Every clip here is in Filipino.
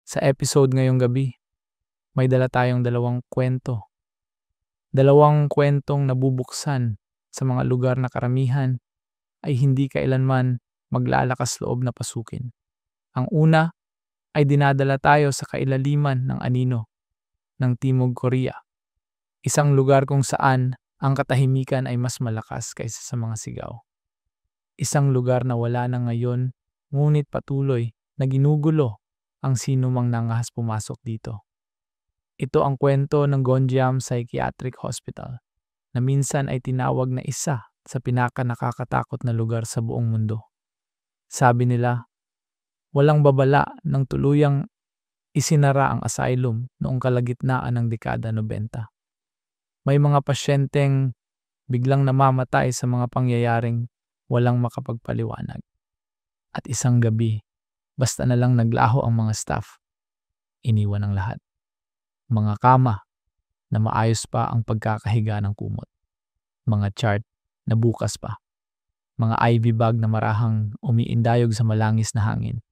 Sa episode ngayong gabi, may dala tayong dalawang kwento. Dalawang kwentong nabubuksan sa mga lugar na karamihan ay hindi kailanman maglalakas loob na pasukin. Ang una ay dinadala tayo sa kailaliman ng anino ng Timog Korea, isang lugar kung saan ang katahimikan ay mas malakas kaysa sa mga sigaw. Isang lugar na wala na ngayon, ngunit patuloy na ginugulo ang sino mang nangahas pumasok dito. Ito ang kwento ng Gonjiam Psychiatric Hospital na minsan ay tinawag na isa sa pinaka-nakakatakot na lugar sa buong mundo. Sabi nila, walang babala ng tuluyang isinara ang asylum noong kalagitnaan ng dekada 90. May mga pasyenteng biglang namamatay sa mga pangyayaring walang makapagpaliwanag. At isang gabi, basta na lang naglaho ang mga staff, iniwan ang lahat. Mga kama na maayos pa ang pagkakahiga ng kumot. Mga chart na bukas pa. Mga IV bag na marahang umiindayog sa malangis na hangin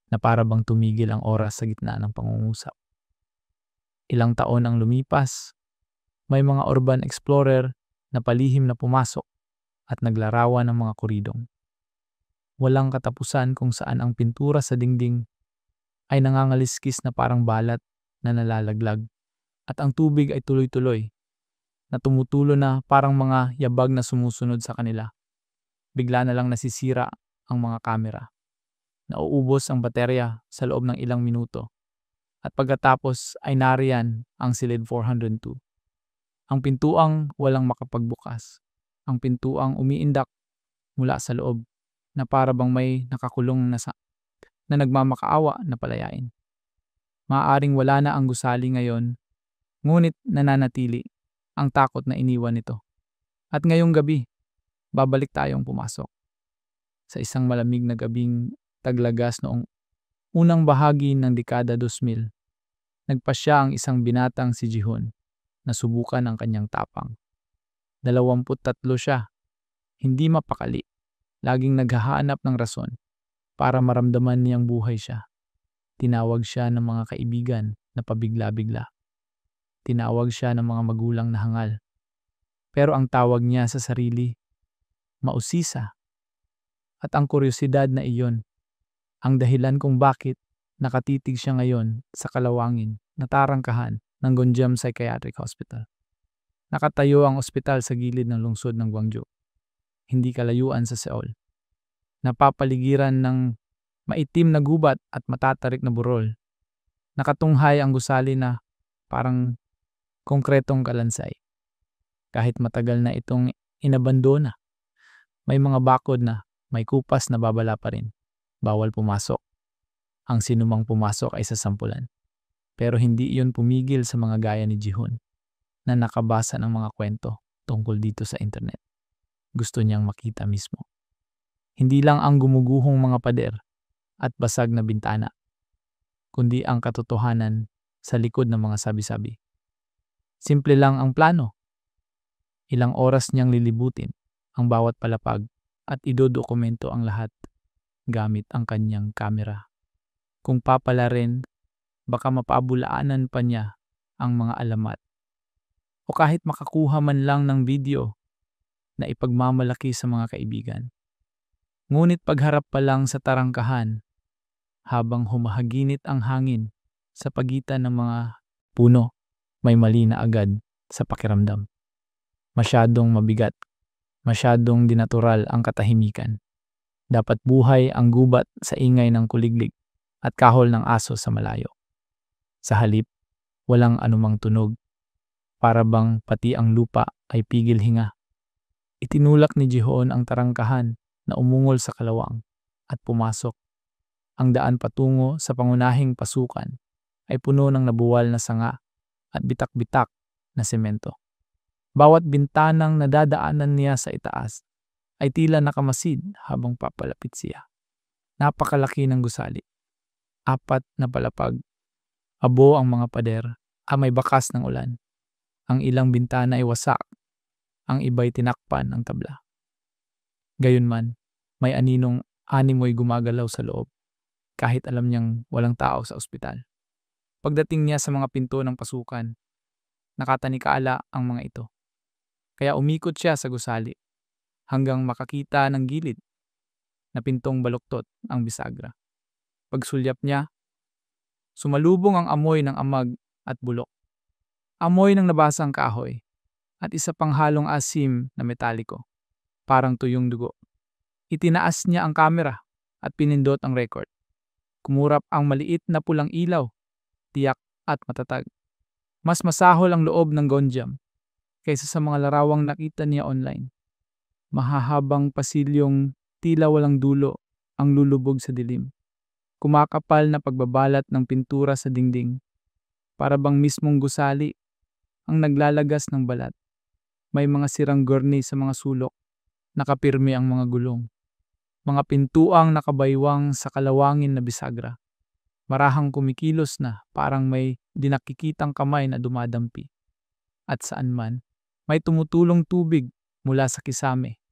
na para bang tumigil ang oras sa gitna ng pangungusap. Ilang taon ang lumipas, may mga urban explorer na palihim na pumasok at naglarawan ng mga koridong. Walang katapusan kung saan ang pintura sa dingding ay nangangaliskis na parang balat na nalalaglag at ang tubig ay tuloy-tuloy na tumutulo na parang mga yabag na sumusunod sa kanila. Bigla na lang nasisira ang mga kamera. Nauubos ang baterya sa loob ng ilang minuto at pagkatapos ay nariyan ang silid 402. Ang pintuang walang makapagbukas. Ang pintuang umiindak mula sa loob na para bang may nakakulong na nagmamakaawa na palayain. Maaaring wala na ang gusali ngayon, ngunit nananatili ang takot na iniwan nito. At ngayong gabi, babalik tayong pumasok. Sa isang malamig na gabing taglagas noong unang bahagi ng dekada 2000, nagpasya ang isang binatang si Jihon na subukan ang kanyang tapang. 23 siya, hindi mapakali, laging naghahanap ng rason para maramdaman niyang buhay siya. Tinawag siya ng mga kaibigan na pabigla-bigla. Tinawag siya ng mga magulang na hangal. Pero ang tawag niya sa sarili, mausisa. At ang kuryosidad na iyon, ang dahilan kung bakit nakatitig siya ngayon sa kalawangin na tarangkahan ng Gonjiam Psychiatric Hospital. Nakatayo ang ospital sa gilid ng lungsod ng Gwangju, hindi kalayuan sa Seoul. Napapaligiran ng maitim na gubat at matatarik na burol. Nakatunghay ang gusali na parang konkretong kalansay. Kahit matagal na itong inabandona, may mga bakod na may kupas na babala pa rin. Bawal pumasok. Ang sinumang pumasok ay sasampulan. Pero hindi iyon pumigil sa mga gaya ni Jihon na nakabasa ng mga kwento tungkol dito sa internet. Gusto niyang makita mismo. Hindi lang ang gumuguhong mga pader at basag na bintana, kundi ang katotohanan sa likod ng mga sabi-sabi. Simple lang ang plano. Ilang oras niyang lilibutin ang bawat palapag at idodokumento ang lahat gamit ang kanyang kamera. Kung papala rin, baka mapaabulaanan pa niya ang mga alamat. O kahit makakuha man lang ng video na ipagmamalaki sa mga kaibigan. Ngunit pagharap pa lang sa tarangkahan, habang humahaginit ang hangin sa pagitan ng mga puno, may mali na agad sa pakiramdam. Masyadong mabigat, masyadong dinatural ang katahimikan. Dapat buhay ang gubat sa ingay ng kuliglig at kahol ng aso sa malayo. Sa halip, walang anumang tunog. Para bang pati ang lupa ay pigil hinga. Itinulak ni Jihon ang tarangkahan na umungol sa kalawang at pumasok. Ang daan patungo sa pangunahing pasukan ay puno ng nabuwal na sanga at bitak-bitak na semento. Bawat bintanang nadadaanan niya sa itaas ay tila nakamasid habang papalapit siya. Napakalaki ng gusali. 4 na palapag. Abo ang mga pader. May bakas ng ulan. Ang ilang bintana ay wasak. Ang iba'y tinakpan ng tabla. Gayunman, may aninong animoy gumagalaw sa loob kahit alam niyang walang tao sa ospital. Pagdating niya sa mga pinto ng pasukan, nakatanikala ang mga ito. Kaya umikot siya sa gusali hanggang makakita ng gilid na pintong baluktot ang bisagra. Pagsulyap niya, sumalubong ang amoy ng amag at bulok. Amoy ng nabasang kahoy at isa pang halong asim na metaliko, parang tuyong dugo. Itinaas niya ang kamera at pinindot ang record. Kumurap ang maliit na pulang ilaw, tiyak at matatag. Mas masahol ang loob ng Gonjam kaysa sa mga larawang nakita niya online. Mahahabang pasilyong tila walang dulo ang lulubog sa dilim. Kumakapal na pagbabalat ng pintura sa dingding. Para bang mismong gusali ang naglalagas ng balat. May mga sirang gurney sa mga sulok. Nakapirmi ang mga gulong. Mga pintuang nakabaywang sa kalawangin na bisagra. Marahang kumikilos na parang may dinakikitang kamay na dumadampi. At saan man, may tumutulong tubig mula sa kisame.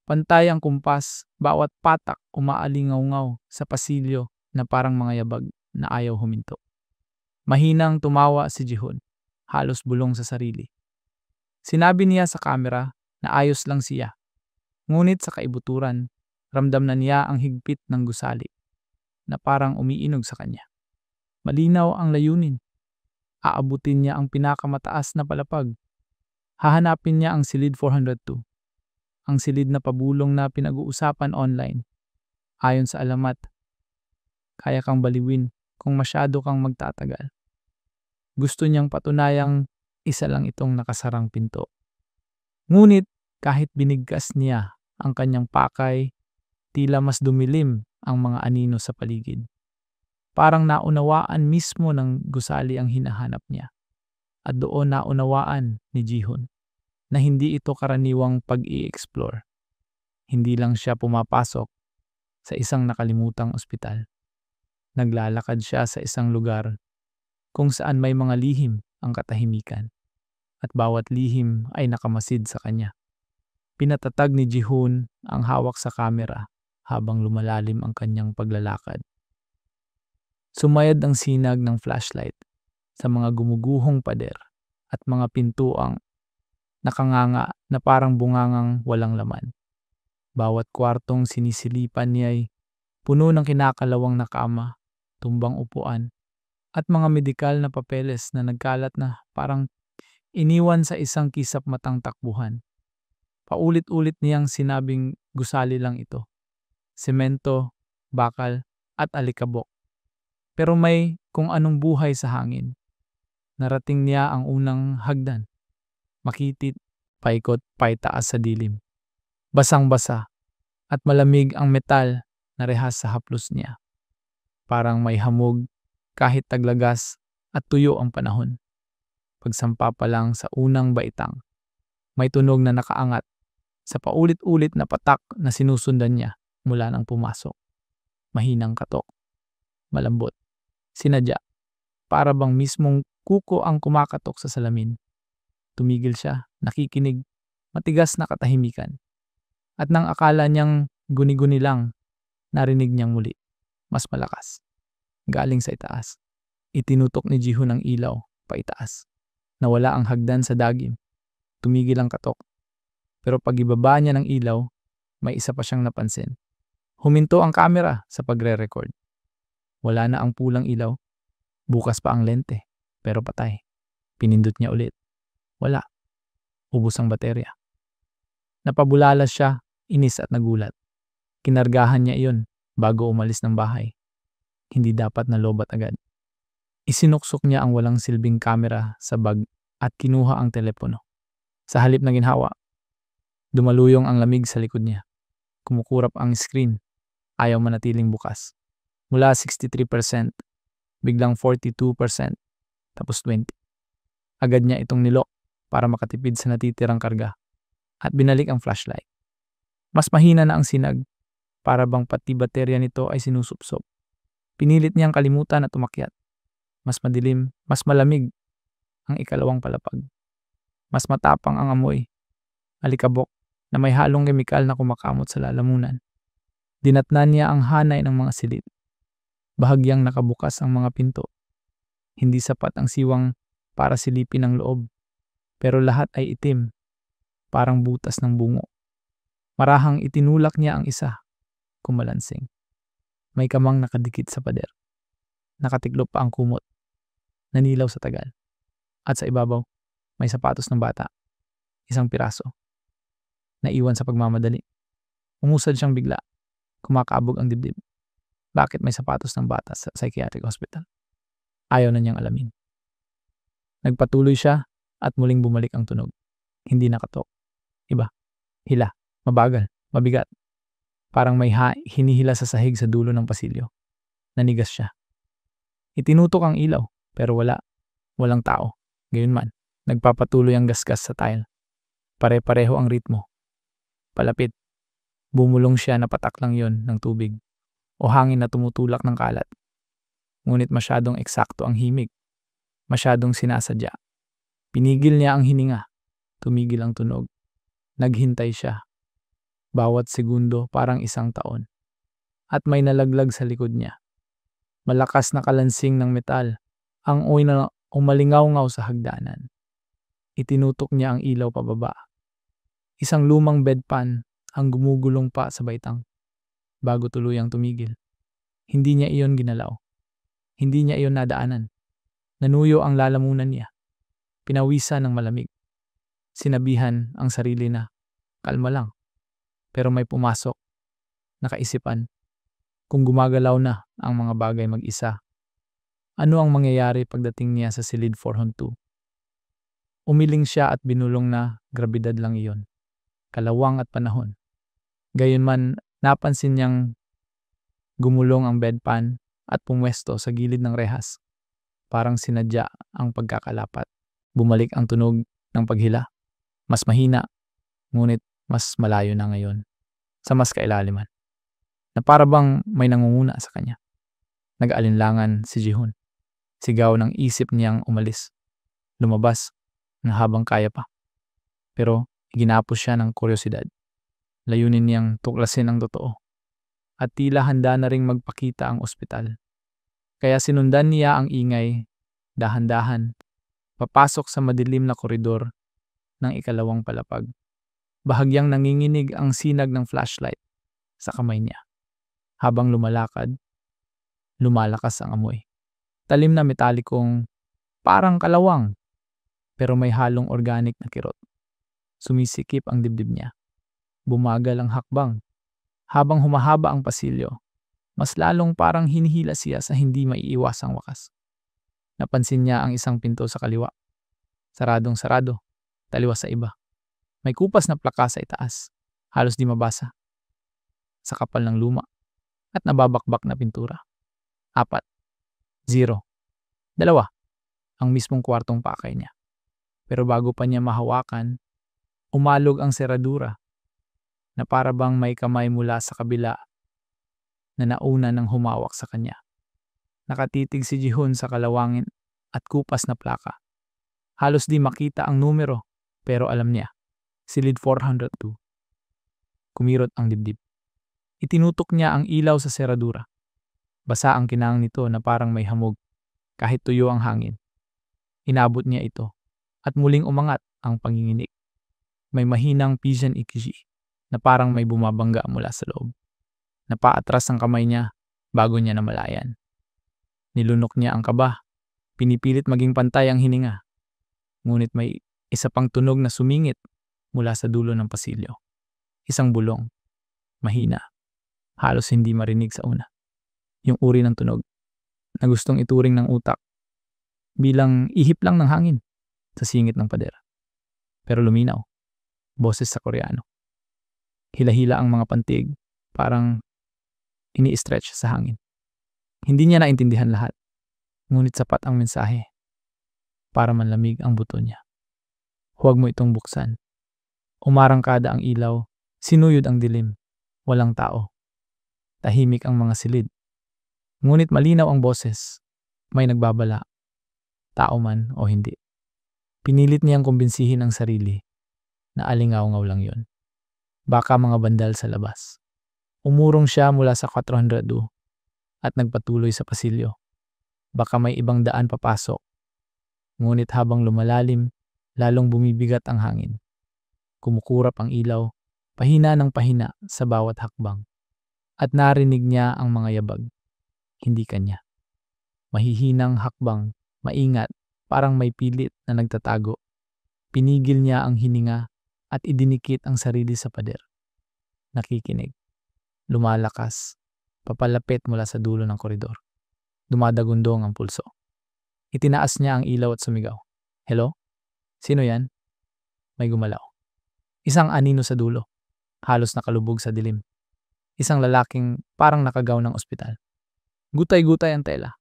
Pantay ang kumpas, bawat patak umaalingaw-ngaw sa pasilyo na parang mga yabag na ayaw huminto. Mahinang tumawa si Jihon, halos bulong sa sarili. Sinabi niya sa kamera na ayos lang siya. Ngunit sa kaibuturan, ramdam na niya ang higpit ng gusali na parang umiinog sa kanya. Malinaw ang layunin. Aabutin niya ang pinakamataas na palapag. Hahanapin niya ang silid 402. Ang silid na pabulong na pinag-uusapan online. Ayon sa alamat, kaya kang baliwin kung masyado kang magtatagal. Gusto niyang patunayang isa lang itong nakasarang pinto. Ngunit kahit binigkas niya ang kanyang pakay, tila mas dumilim ang mga anino sa paligid. Parang naunawaan mismo ng gusali ang hinahanap niya. At doon naunawaan ni Jihon na hindi ito karaniwang pag-i-explore. Hindi lang siya pumapasok sa isang nakalimutang ospital. Naglalakad siya sa isang lugar kung saan may mga lihim ang katahimikan at bawat lihim ay nakamasid sa kanya. Pinatatag ni Jihon ang hawak sa kamera habang lumalalim ang kanyang paglalakad. Sumayad ang sinag ng flashlight sa mga gumuguhong pader at mga pintuang nakanganga na parang bungangang walang laman. Bawat kwartong sinisilipan niya ay puno ng kinakalawang na kama, tumbang upuan, at mga medikal na papeles na nagkalat na parang iniwan sa isang kisap matang takbuhan. Paulit-ulit niyang sinabing gusali lang ito. Semento, bakal, at alikabok. Pero may kung anong buhay sa hangin. Narating niya ang unang hagdan. Makitid, paikot, paitaas sa dilim. Basang-basa at malamig ang metal na rehas sa haplos niya. Parang may hamog kahit taglagas at tuyo ang panahon. Pagsampa pa lang sa unang baitang, may tunog na nakaangat sa paulit-ulit na patak na sinusundan niya mula nang pumasok. Mahinang katok, malambot, sinadya, para bang mismong kuko ang kumakatok sa salamin. Tumigil siya, nakikinig, matigas na katahimikan. At nang akala niyang guni-guni lang, narinig niyang muli, mas malakas. Galing sa itaas. Itinutok ni Jihon ang ilaw, paitaas. Nawala ang hagdan sa dagim. Tumigil ang katok. Pero pag ibaba niya ng ilaw, may isa pa siyang napansin. Huminto ang kamera sa pagre-record. Wala na ang pulang ilaw. Bukas pa ang lente, pero patay. Pinindot niya ulit. Wala. Ubos ang baterya. Napabulalas siya, inis at nagulat. Kinargahan niya iyon bago umalis ng bahay. Hindi dapat na lobat agad. Isinuksok niya ang walang silbing kamera sa bag at kinuha ang telepono. Sa halip na ginhawa, dumaluyong ang lamig sa likod niya. Kumukurap ang screen. Ayaw manatiling bukas. Mula 63%, biglang 42%, tapos 20%. Agad niya itong nilok para makatipid sa natitirang karga at binalik ang flashlight. Mas mahina na ang sinag para bang pati baterya nito ay sinusupsop. Pinilit niyang kalimutan at umakyat. Mas madilim, mas malamig ang ikalawang palapag. Mas matapang ang amoy. Alikabok na may halong kemikal na kumakamot sa lalamunan. Dinatnan niya ang hanay ng mga silid. Bahagyang nakabukas ang mga pinto. Hindi sapat ang siwang para silipin ang loob, pero lahat ay itim, parang butas ng bungo. Marahang itinulak niya ang isa, kumalansing. May kamang nakadikit sa pader. Nakatiklop pa ang kumot, nanilaw sa tagal. At sa ibabaw, may sapatos ng bata, isang piraso. Naiwan sa pagmamadali. Umusad siyang bigla, kumakaabog ang dibdib. Bakit may sapatos ng bata sa psychiatric hospital? Ayaw na niyang alamin. Nagpatuloy siya at muling bumalik ang tunog. Hindi nakatok. Iba. Hila. Mabagal. Mabigat. Parang may hinihila sa sahig sa dulo ng pasilyo. Nanigas siya. Itinutok ang ilaw, pero wala. Walang tao. Gayunman, nagpapatuloy ang gasgas sa tile. Pare-pareho ang ritmo. Palapit. Bumulong siya na patak lang yon ng tubig o hangin na tumutulak ng kalat. Ngunit masyadong eksakto ang himig. Masyadong sinasadya. Pinigil niya ang hininga. Tumigil ang tunog. Naghintay siya. Bawat segundo parang isang taon. At may nalaglag sa likod niya. Malakas na kalansing ng metal. Ang uwi na umalingaw-ngaw sa hagdanan. Itinutok niya ang ilaw pababa. Isang lumang bedpan ang gumugulong pa sa baitang. Bago tuluyang tumigil. Hindi niya iyon ginalaw. Hindi niya iyon nadaanan. Nanuyo ang lalamunan niya. Pinawisan ng malamig. Sinabihan ang sarili na, kalma lang. Pero may pumasok. Nakaisipan. Kung gumagalaw na ang mga bagay mag-isa, ano ang mangyayari pagdating niya sa silid 402? Umiling siya at binulong na grabidad lang iyon. Kalawang at panahon. Gayunman, napansin niyang gumulong ang bedpan at pumwesto sa gilid ng rehas. Parang sinadya ang pagkakalapat. Bumalik ang tunog ng paghila. Mas mahina, ngunit mas malayo na ngayon. Sa mas kailaliman. Na para bang may nangunguna sa kanya. Nag-alinlangan si Jihun. Sigaw ng isip niyang umalis. Lumabas na habang kaya pa. Pero ginapos siya ng kuryosidad. Layunin niyang tuklasin ang totoo. At tila handa na ring magpakita ang ospital. Kaya sinundan niya ang ingay, dahan-dahan, papasok sa madilim na koridor ng ikalawang palapag. Bahagyang nanginginig ang sinag ng flashlight sa kamay niya. Habang lumalakad, lumalakas ang amoy. Talim na metalikong parang kalawang, pero may halong organic na kirot. Sumisikip ang dibdib niya. Bumagal ang hakbang. Habang humahaba ang pasilyo, mas lalong parang hinihila siya sa hindi maiiwasang wakas. Napansin niya ang isang pinto sa kaliwa. Saradong-sarado, taliwas sa iba. May kupas na plaka sa itaas, halos di mabasa. Sa kapal ng luma, at nababakbak na pintura. 4, 0, 2, ang mismong kwartong pakay niya. Pero bago pa niya mahawakan, umalog ang seradura na para bang may kamay mula sa kabila na nauna ng humawak sa kanya. Nakatitig si Jihun sa kalawangin at kupas na plaka. Halos di makita ang numero, pero alam niya, silid 402. Kumirot ang dibdib. Itinutok niya ang ilaw sa seradura. Basa ang kinang nito na parang may hamog, kahit tuyo ang hangin. Inabot niya ito, at muling umangat ang panginginig. May mahinang pigeon ikiji na parang may bumabangga mula sa loob. Napaatras ang kamay niya bago niya namalayan. Nilunok niya ang kaba, pinipilit maging pantay ang hininga. Ngunit may isa pang tunog na sumingit mula sa dulo ng pasilyo. Isang bulong, mahina, halos hindi marinig sa una. Yung uri ng tunog na gustong ituring ng utak bilang ihip lang ng hangin sa singit ng pader. Pero luminaw, boses sa Koreano. Hila-hila ang mga pantig, parang ini-stretch sa hangin. Hindi niya naintindihan lahat, ngunit sapat ang mensahe para manlamig ang buto niya. Huwag mo itong buksan. Umarangkada ang ilaw, sinuyod ang dilim, walang tao. Tahimik ang mga silid. Ngunit malinaw ang boses, may nagbabala, tao man o hindi. Pinilit niyang kumbinsihin ang sarili na alingaw-ngaw lang yon. Baka mga bandal sa labas. Umurong siya mula sa 402 at nagpatuloy sa pasilyo. Baka may ibang daan papasok. Ngunit habang lumalalim, lalong bumibigat ang hangin. Kumukurap ang ilaw, pahina ng pahina sa bawat hakbang. At narinig niya ang mga yabag, hindi kanya. Mahihinang hakbang, maingat, parang may pilit na nagtatago. Pinigil niya ang hininga at idinikit ang sarili sa pader. Nakikinig. Lumalakas. Papalapit mula sa dulo ng koridor. Dumadagundong ang pulso. Itinaas niya ang ilaw at sumigaw. Hello? Sino yan? May gumalaw. Isang anino sa dulo. Halos nakalubog sa dilim. Isang lalaking parang nakagaw ng ospital. Gutay-gutay ang tela.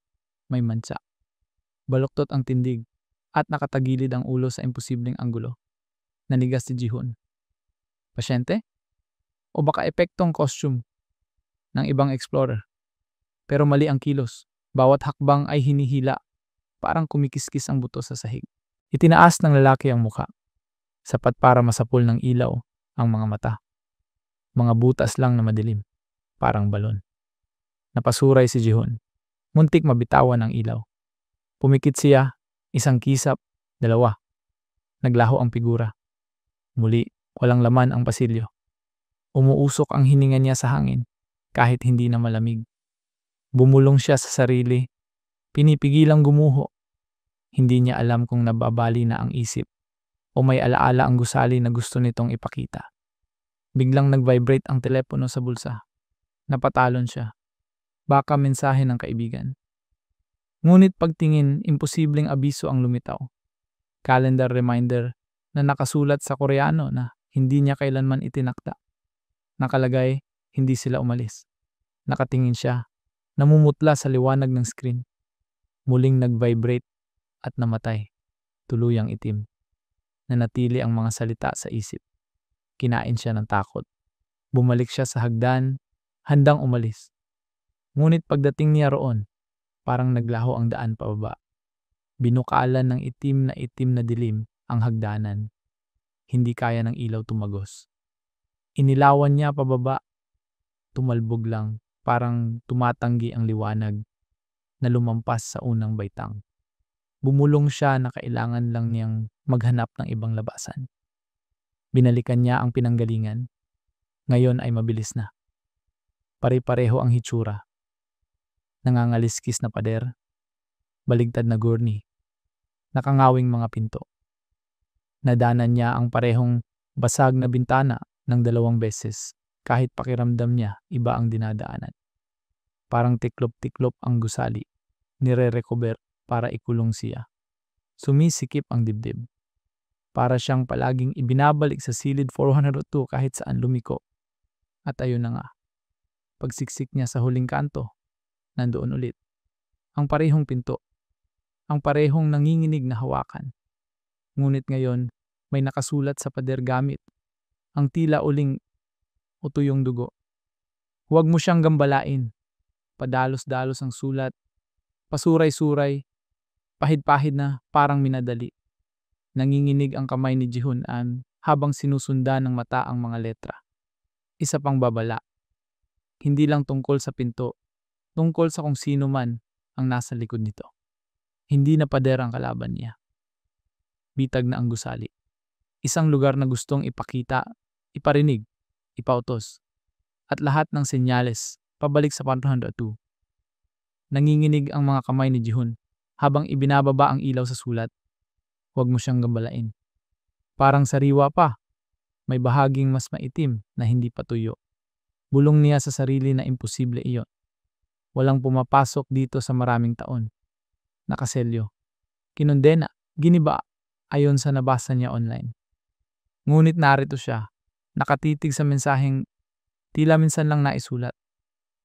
May mantsa. Baluktot ang tindig at nakatagilid ang ulo sa imposibleng anggulo. Nanigas si Jihun. Pasyente? O baka epektong costume ng ibang explorer? Pero mali ang kilos. Bawat hakbang ay hinihila. Parang kumikiskis ang buto sa sahig. Itinaas ng lalaki ang muka. Sapat para masapul ng ilaw ang mga mata. Mga butas lang na madilim. Parang balon. Napasuray si Jihun. Muntik mabitawan ang ilaw. Pumikit siya, isang kisap, dalawa. Naglaho ang figura. Muli, walang laman ang pasilyo. Umuusok ang hininga niya sa hangin, kahit hindi na malamig. Bumulong siya sa sarili, pinipigilang gumuho. Hindi niya alam kung nababali na ang isip o may alaala ang gusali na gusto nitong ipakita. Biglang nag-vibrate ang telepono sa bulsa. Napatalon siya. Baka mensahe ng kaibigan. Ngunit pagtingin, imposibleng abiso ang lumitaw. Calendar reminder na nakasulat sa Koreano na hindi niya kailanman itinakda. Nakalagay, hindi sila umalis. Nakatingin siya, namumutla sa liwanag ng screen. Muling nag-vibrate at namatay. Tuluyang itim. Nanatili ang mga salita sa isip. Kinain siya ng takot. Bumalik siya sa hagdan, handang umalis. Ngunit pagdating niya roon, parang naglaho ang daan pababa. Binukalan ng itim na dilim ang hagdanan. Hindi kaya ng ilaw tumagos. Inilawan niya pababa. Tumalbog lang, parang tumatanggi ang liwanag na lumampas sa unang baitang. Bumulong siya na kailangan lang niyang maghanap ng ibang labasan. Binalikan niya ang pinanggalingan. Ngayon ay mabilis na. Pare-pareho ang hitsura. Nangangaliskis na pader. Baligtad na gurney. Nakangawing mga pinto. Nadanan niya ang parehong basag na bintana ng 2 beses kahit pakiramdam niya iba ang dinadaanan. Parang tiklop-tiklop ang gusali. Nire-recover para ikulong siya. Sumisikip ang dibdib. Para siyang palaging ibinabalik sa silid 402 kahit saan lumiko. At ayun na nga. Pagsiksik niya sa huling kanto, nandoon ulit. Ang parehong pinto. Ang parehong nanginginig na hawakan. Ngunit ngayon, may nakasulat sa pader gamit. Ang tila uling utuyong dugo. Huwag mo siyang gambalain. Padalos-dalos ang sulat. Pasuray-suray. Pahid-pahid na parang minadali. Nanginginig ang kamay ni Jihun habang sinusundan ng mata ang mga letra. Isa pang babala. Hindi lang tungkol sa pinto. Tungkol sa kung sino man ang nasa likod nito. Hindi na pader ang kalaban niya. Bitag na ang gusali. Isang lugar na gustong ipakita, iparinig, ipautos. At lahat ng senyales pabalik sa 402. Nanginginig ang mga kamay ni Jihun habang ibinababa ang ilaw sa sulat. Huwag mo siyang gambalain. Parang sariwa pa. May bahaging mas maitim na hindi patuyo. Bulong niya sa sarili na imposible iyon. Walang pumapasok dito sa maraming taon. Nakaselyo. Kinondena, giniba, ayon sa nabasa niya online. Ngunit narito siya, nakatitig sa mensaheng tila minsan lang naisulat.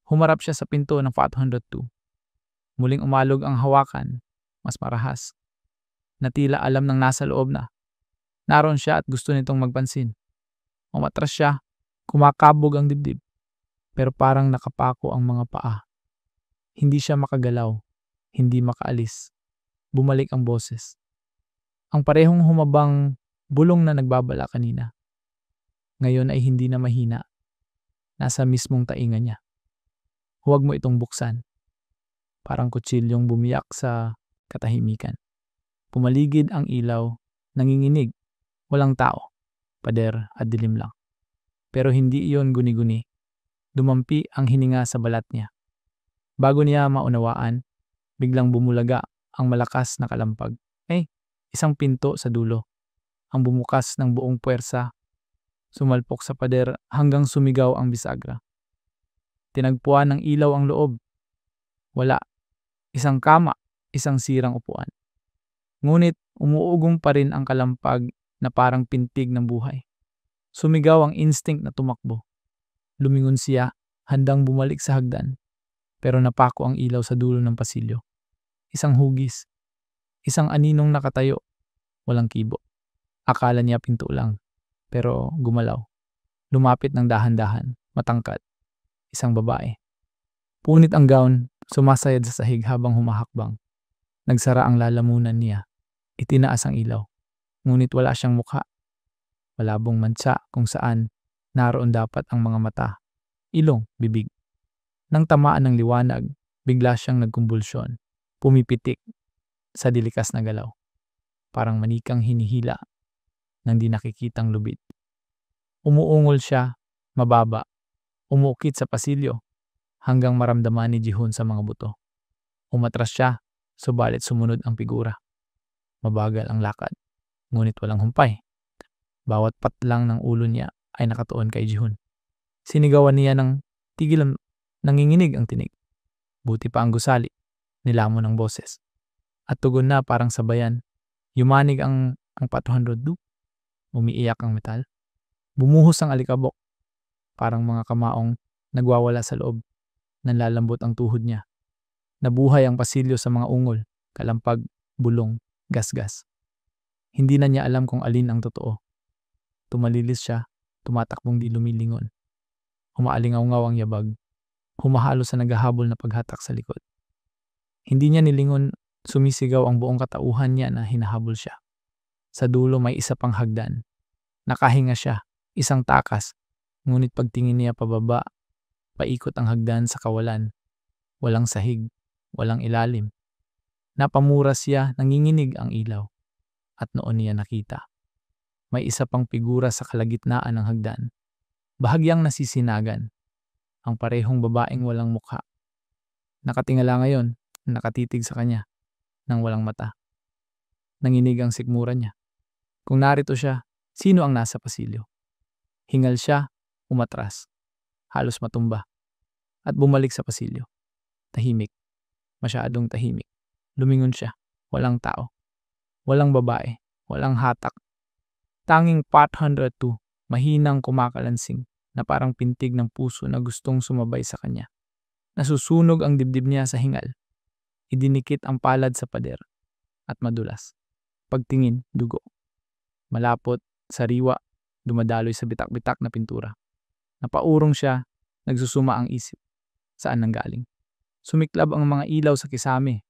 Humarap siya sa pinto ng 402. Muling umalog ang hawakan, mas marahas. Na tila alam ng nasa loob na. Naroon siya at gusto nitong magpansin. Umatras siya, kumakabog ang dibdib. Pero parang nakapako ang mga paa. Hindi siya makagalaw, hindi makaalis. Bumalik ang boses. Ang parehong humabang bulong na nagbabala kanina. Ngayon ay hindi na mahina. Nasa mismong tainga niya. Huwag mo itong buksan. parang kutsilyong bumiyak sa katahimikan. Pumaligid ang ilaw, nanginginig, walang tao, pader at dilim lang. Pero hindi iyon guni-guni. Dumampi ang hininga sa balat niya. Bago niya maunawaan, biglang bumulaga ang malakas na kalampag. Isang pinto sa dulo. Ang bumukas ng buong puwersa, sumalpok sa pader hanggang sumigaw ang bisagra. Tinagpuan ng ilaw ang loob. Wala. Isang kama, isang sirang upuan. Ngunit umuugong pa rin ang kalampag na parang pintig ng buhay. Sumigaw ang instinct na tumakbo. Lumingon siya, handang bumalik sa hagdan. Pero napako ang ilaw sa dulo ng pasilyo. Isang hugis. Isang aninong nakatayo. Walang kibo. Akala niya pinto lang. Pero gumalaw. Lumapit ng dahan-dahan. Matangkad. Isang babae. Punit ang gown, sumasayad sa sahig habang humahakbang. Nagsara ang lalamunan niya. Itinaas ang ilaw. Ngunit wala siyang mukha. Malabong mantsa kung saan naroon dapat ang mga mata. Ilong, bibig. Nang tamaan ng liwanag, bigla siyang nagkumbulsyon. Pumipitik sa dilikas na galaw. Parang manikang hinihila ng di nakikitang lubid. Umuungol siya, mababa. Umuukit sa pasilyo hanggang maramdaman ni Jihon sa mga buto. Umatras siya, subalit sumunod ang figura. Mabagal ang lakad, ngunit walang humpay. Bawat patlang ng ulo niya ay nakatuon kay Jihon. Sinigawan niya ng tigilan, nanginginig ang tinig. Buti pa ang gusali, nilamon ng boses. At tugon na parang sabayan. Yumanig ang 400 du. Umiiyak ang metal. Bumuhos ang alikabok. Parang mga kamaong nagwawala sa loob. Nanlalambot ang tuhod niya. Nabuhay ang pasilyo sa mga ungol, kalampag, bulong, gasgas. Hindi na niya alam kung alin ang totoo. Tumalilis siya, tumatakbong di lumilingon. Humaalingaw-ngaw ang yabag. Humahalo sa naghahabol na paghatak sa likod. Hindi niya nilingon, sumisigaw ang buong katauhan niya na hinahabol siya. Sa dulo may isa pang hagdan. Nakahinga siya, isang takas. Ngunit pagtingin niya pababa, paikot ang hagdan sa kawalan. Walang sahig, walang ilalim. Napamura siya, nanginginig ang ilaw. At noon niya nakita. May isa pang figura sa kalagitnaan ng hagdan. Bahagyang nasisinagan. Ang parehong babaeng walang mukha. Nakatingala ngayon, nakatitig sa kanya, nang walang mata. Nanginig ang sikmura niya. Kung narito siya, sino ang nasa pasilyo? Hingal siya, umatras. Halos matumba. At bumalik sa pasilyo. Tahimik. Masyadong tahimik. Lumingon siya. Walang tao. Walang babae. Walang hatak. Tanging 402, mahinang kumakalansing na parang pintig ng puso na gustong sumabay sa kanya. Nasusunog ang dibdib niya sa hingal. Idinikit ang palad sa pader. At madulas. Pagtingin, dugo. Malapot, sariwa, dumadaloy sa bitak-bitak na pintura. Napaurong siya, nagsusuma ang isip. Saan nanggaling? Sumiklab ang mga ilaw sa kisame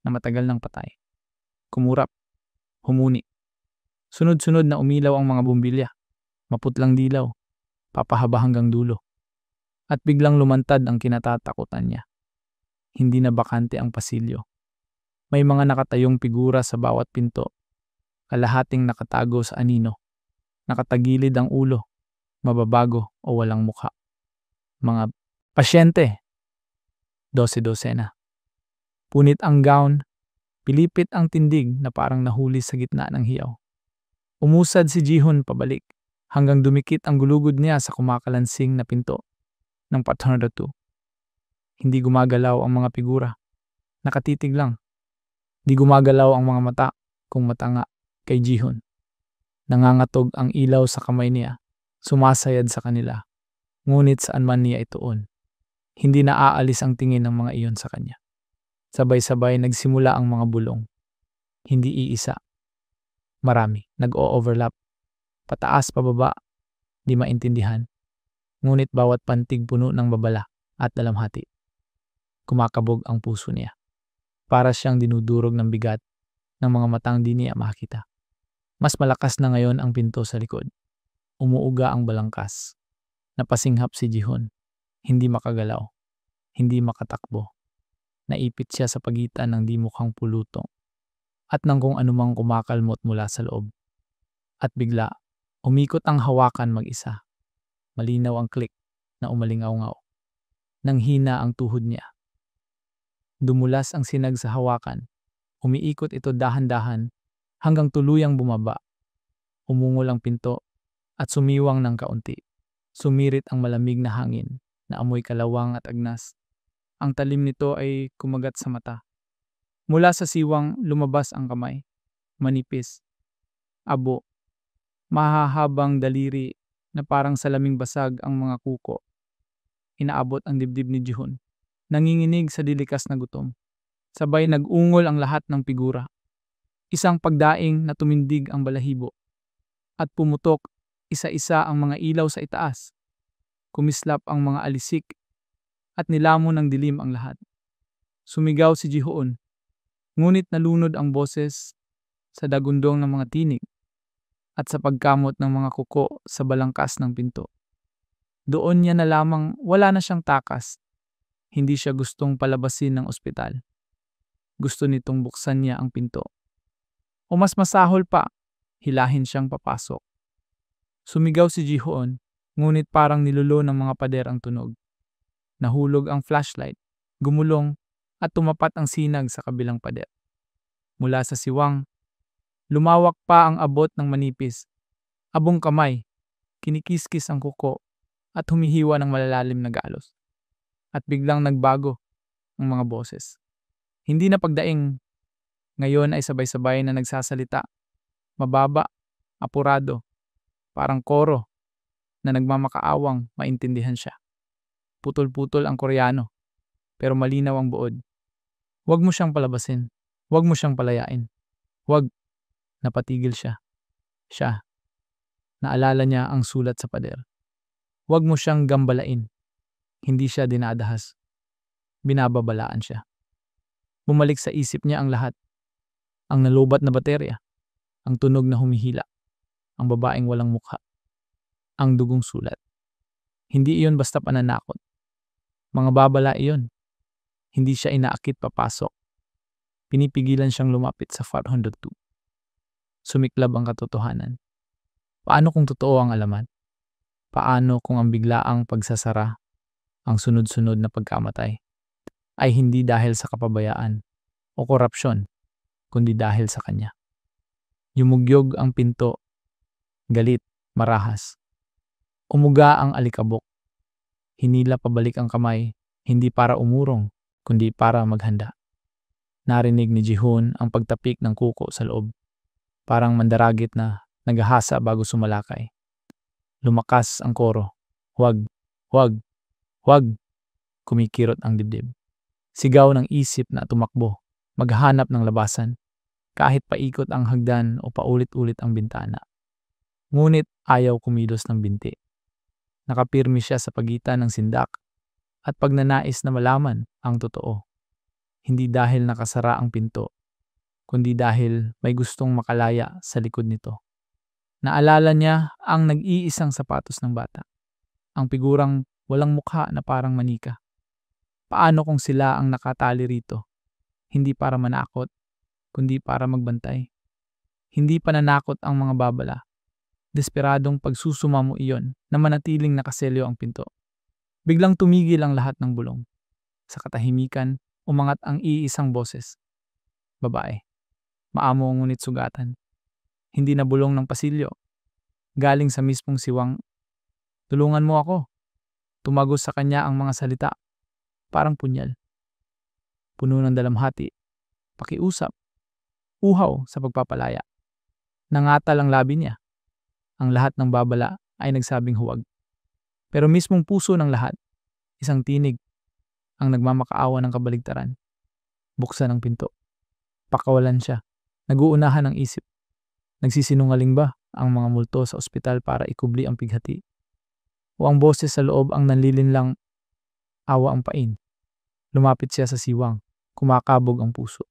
na matagal nang patay. Kumurap, humuni. Sunod-sunod na umilaw ang mga bumbilya. Maputlang dilaw, papahaba hanggang dulo. At biglang lumantad ang kinatatakutan niya. Hindi na bakante ang pasilyo. May mga nakatayong figura sa bawat pinto. Kalahating nakatago sa anino. Nakatagilid ang ulo, mababago o walang mukha. Mga pasyente. 12 na. Punit ang gown, pilipit ang tindig na parang nahuli sa gitna ng hiyaw. Umusad si Jihon pabalik hanggang dumikit ang gulugod niya sa kumakalansing na pinto ng 402. Hindi gumagalaw ang mga figura. Nakatitig lang. Di gumagalaw ang mga mata kung matanga kay Jihon. Nangangatog ang ilaw sa kamay niya, sumasayad sa kanila. Ngunit saan man niya ituon, hindi na aalis ang tingin ng mga iyon sa kanya. Sabay-sabay nagsimula ang mga bulong. Hindi iisa. Marami, nag-o-overlap. Pataas, pababa, di maintindihan. Ngunit bawat pantig puno ng babala at dalamhati. Kumakabog ang puso niya. Para siyang dinudurog ng bigat ng mga matang di niya makita. Mas malakas na ngayon ang pinto sa likod. Umuuga ang balangkas. Napasinghap si Jihon. Hindi makagalaw. Hindi makatakbo. Naipit siya sa pagitan ng di mukhang pulutong at ng kung anumang kumakalmot mula sa loob. At bigla, umikot ang hawakan mag-isa. Malinaw ang klik na umalingaw-ngaw. Nang hina ang tuhod niya. Dumulas ang sinag sa hawakan. Umiikot ito dahan-dahan hanggang tuluyang bumaba. Umungol ang pinto at sumiwang ng kaunti. Sumirit ang malamig na hangin na amoy kalawang at agnas. Ang talim nito ay kumagat sa mata. Mula sa siwang lumabas ang kamay. Manipis. Abo. Mahahabang daliri na parang salaming basag ang mga kuko. Inaabot ang dibdib ni Jihon. Nanginginig sa dilikas na gutom. Sabay nag-ungol ang lahat ng figura. Isang pagdaing na tumindig ang balahibo. At pumutok isa-isa ang mga ilaw sa itaas. Kumislap ang mga alisik at nilamon ng dilim ang lahat. Sumigaw si Jihoon, ngunit nalunod ang boses sa dagundong ng mga tinig at sa pagkamot ng mga kuko sa balangkas ng pinto. Doon niya na lamang wala na siyang takas. Hindi siya gustong palabasin ng ospital. Gusto nitong buksan niya ang pinto. O mas masahol pa, hilahin siyang papasok. Sumigaw si Jihoon, ngunit parang nilulo ng mga pader ang tunog. Nahulog ang flashlight, gumulong at tumapat ang sinag sa kabilang pader. Mula sa siwang, lumawak pa ang abot ng manipis. Abong kamay, kinikiskis ang kuko at humihiwa ng malalalim na galos. At biglang nagbago ang mga boses. Hindi na pagdaing, ngayon ay sabay-sabay na nagsasalita. Mababa, apurado, parang koro na nagmamakaawang maintindihan siya. Putol-putol ang Koreano, pero malinaw ang buod. Huwag mo siyang palabasin. Huwag mo siyang palayain. Huwag. Napatigil siya. Siya. Naalala niya ang sulat sa pader. Huwag mo siyang gambalain. Hindi siya dinadahas. Binababalaan siya. Bumalik sa isip niya ang lahat. Ang nalubat na baterya. Ang tunog na humihila. Ang babaeng walang mukha. Ang dugong sulat. Hindi iyon basta pananakot. Mga babala iyon. Hindi siya inaakit papasok. Pinipigilan siyang lumapit sa 402. Sumiklab ang katotohanan. Paano kung totoo ang alamat? Paano kung ang biglaang pagsasara, ang sunod-sunod na pagkamatay, ay hindi dahil sa kapabayaan o korupsyon, kundi dahil sa kanya? Yumugyog ang pinto, galit, marahas. Umuga ang alikabok. Hinila pabalik ang kamay, hindi para umurong, kundi para maghanda. Narinig ni Jihoon ang pagtapik ng kuko sa loob. Parang mandaragit na naghahasa bago sumalakay. Lumakas ang koro. Huwag, huwag, huwag. Kumikirot ang dibdib. Sigaw ng isip na tumakbo, maghanap ng labasan, kahit paikot ang hagdan o paulit-ulit ang bintana. Ngunit ayaw kumilos ng binti. Nakapirmi siya sa pagitan ng sindak at pagnanais na malaman ang totoo. Hindi dahil nakasara ang pinto, kundi dahil may gustong makalaya sa likod nito. Naalala niya ang nag-iisang sapatos ng bata. Ang figurang walang mukha na parang manika. Paano kung sila ang nakatali rito? Hindi para manakot, kundi para magbantay. Hindi pananakot ang mga babala. Desperadong pagsusumamo iyon na manatiling nakaselyo ang pinto. Biglang tumigil ang lahat ng bulong. Sa katahimikan, umangat ang iisang boses. Babae. Maamo ngunit sugatan. Hindi na bulong ng pasilyo. Galing sa mismong siwang. Tulungan mo ako. Tumagos sa kanya ang mga salita. Parang punyal. Puno ng dalamhati. Pakiusap. Uhaw sa pagpapalaya. Nangatal ang labi niya. Ang lahat ng babala ay nagsabing huwag. Pero mismong puso ng lahat, isang tinig, ang nagmamakaawa ng kabaligtaran. Buksan ang pinto. Pakawalan siya. Naguunahan ang isip. Nagsisinungaling ba ang mga multo sa ospital para ikubli ang pighati? O ang boses sa loob ang nanlilinlang awa ang pain? Lumapit siya sa siwang. Kumakabog ang puso.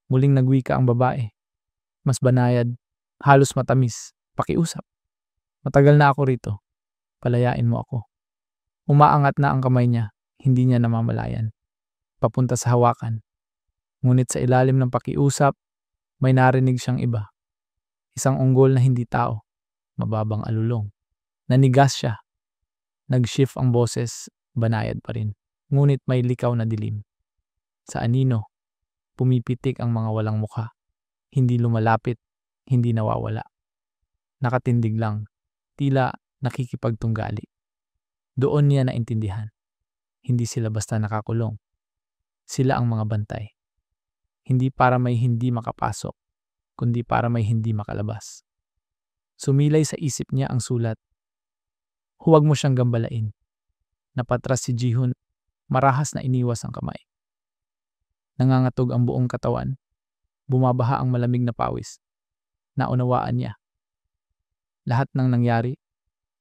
Muling nagwika ang babae. Mas banayad, halos matamis. Pakiusap. Matagal na ako rito. Palayain mo ako. Umaangat na ang kamay niya. Hindi niya namamalayan. papunta sa hawakan. Ngunit sa ilalim ng pakiusap, may narinig siyang iba. Isang unggol na hindi tao, mababang alulong. Nanigas siya. Nag-shift ang boses, banayad pa rin. Ngunit may likaw na dilim. Sa anino, pumipitik ang mga walang mukha. Hindi lumalapit, hindi nawawala. Nakatindig lang, tila nakikipagtunggali. Doon niya naintindihan. Hindi sila basta nakakulong. Sila ang mga bantay. Hindi para may hindi makapasok, kundi para may hindi makalabas. Sumilay sa isip niya ang sulat. Huwag mo siyang gambalain. Napatras si Jihun, marahas na iniwas ang kamay. Nangangatog ang buong katawan. Bumabaha ang malamig na pawis. Naunawaan niya. Lahat ng nangyari,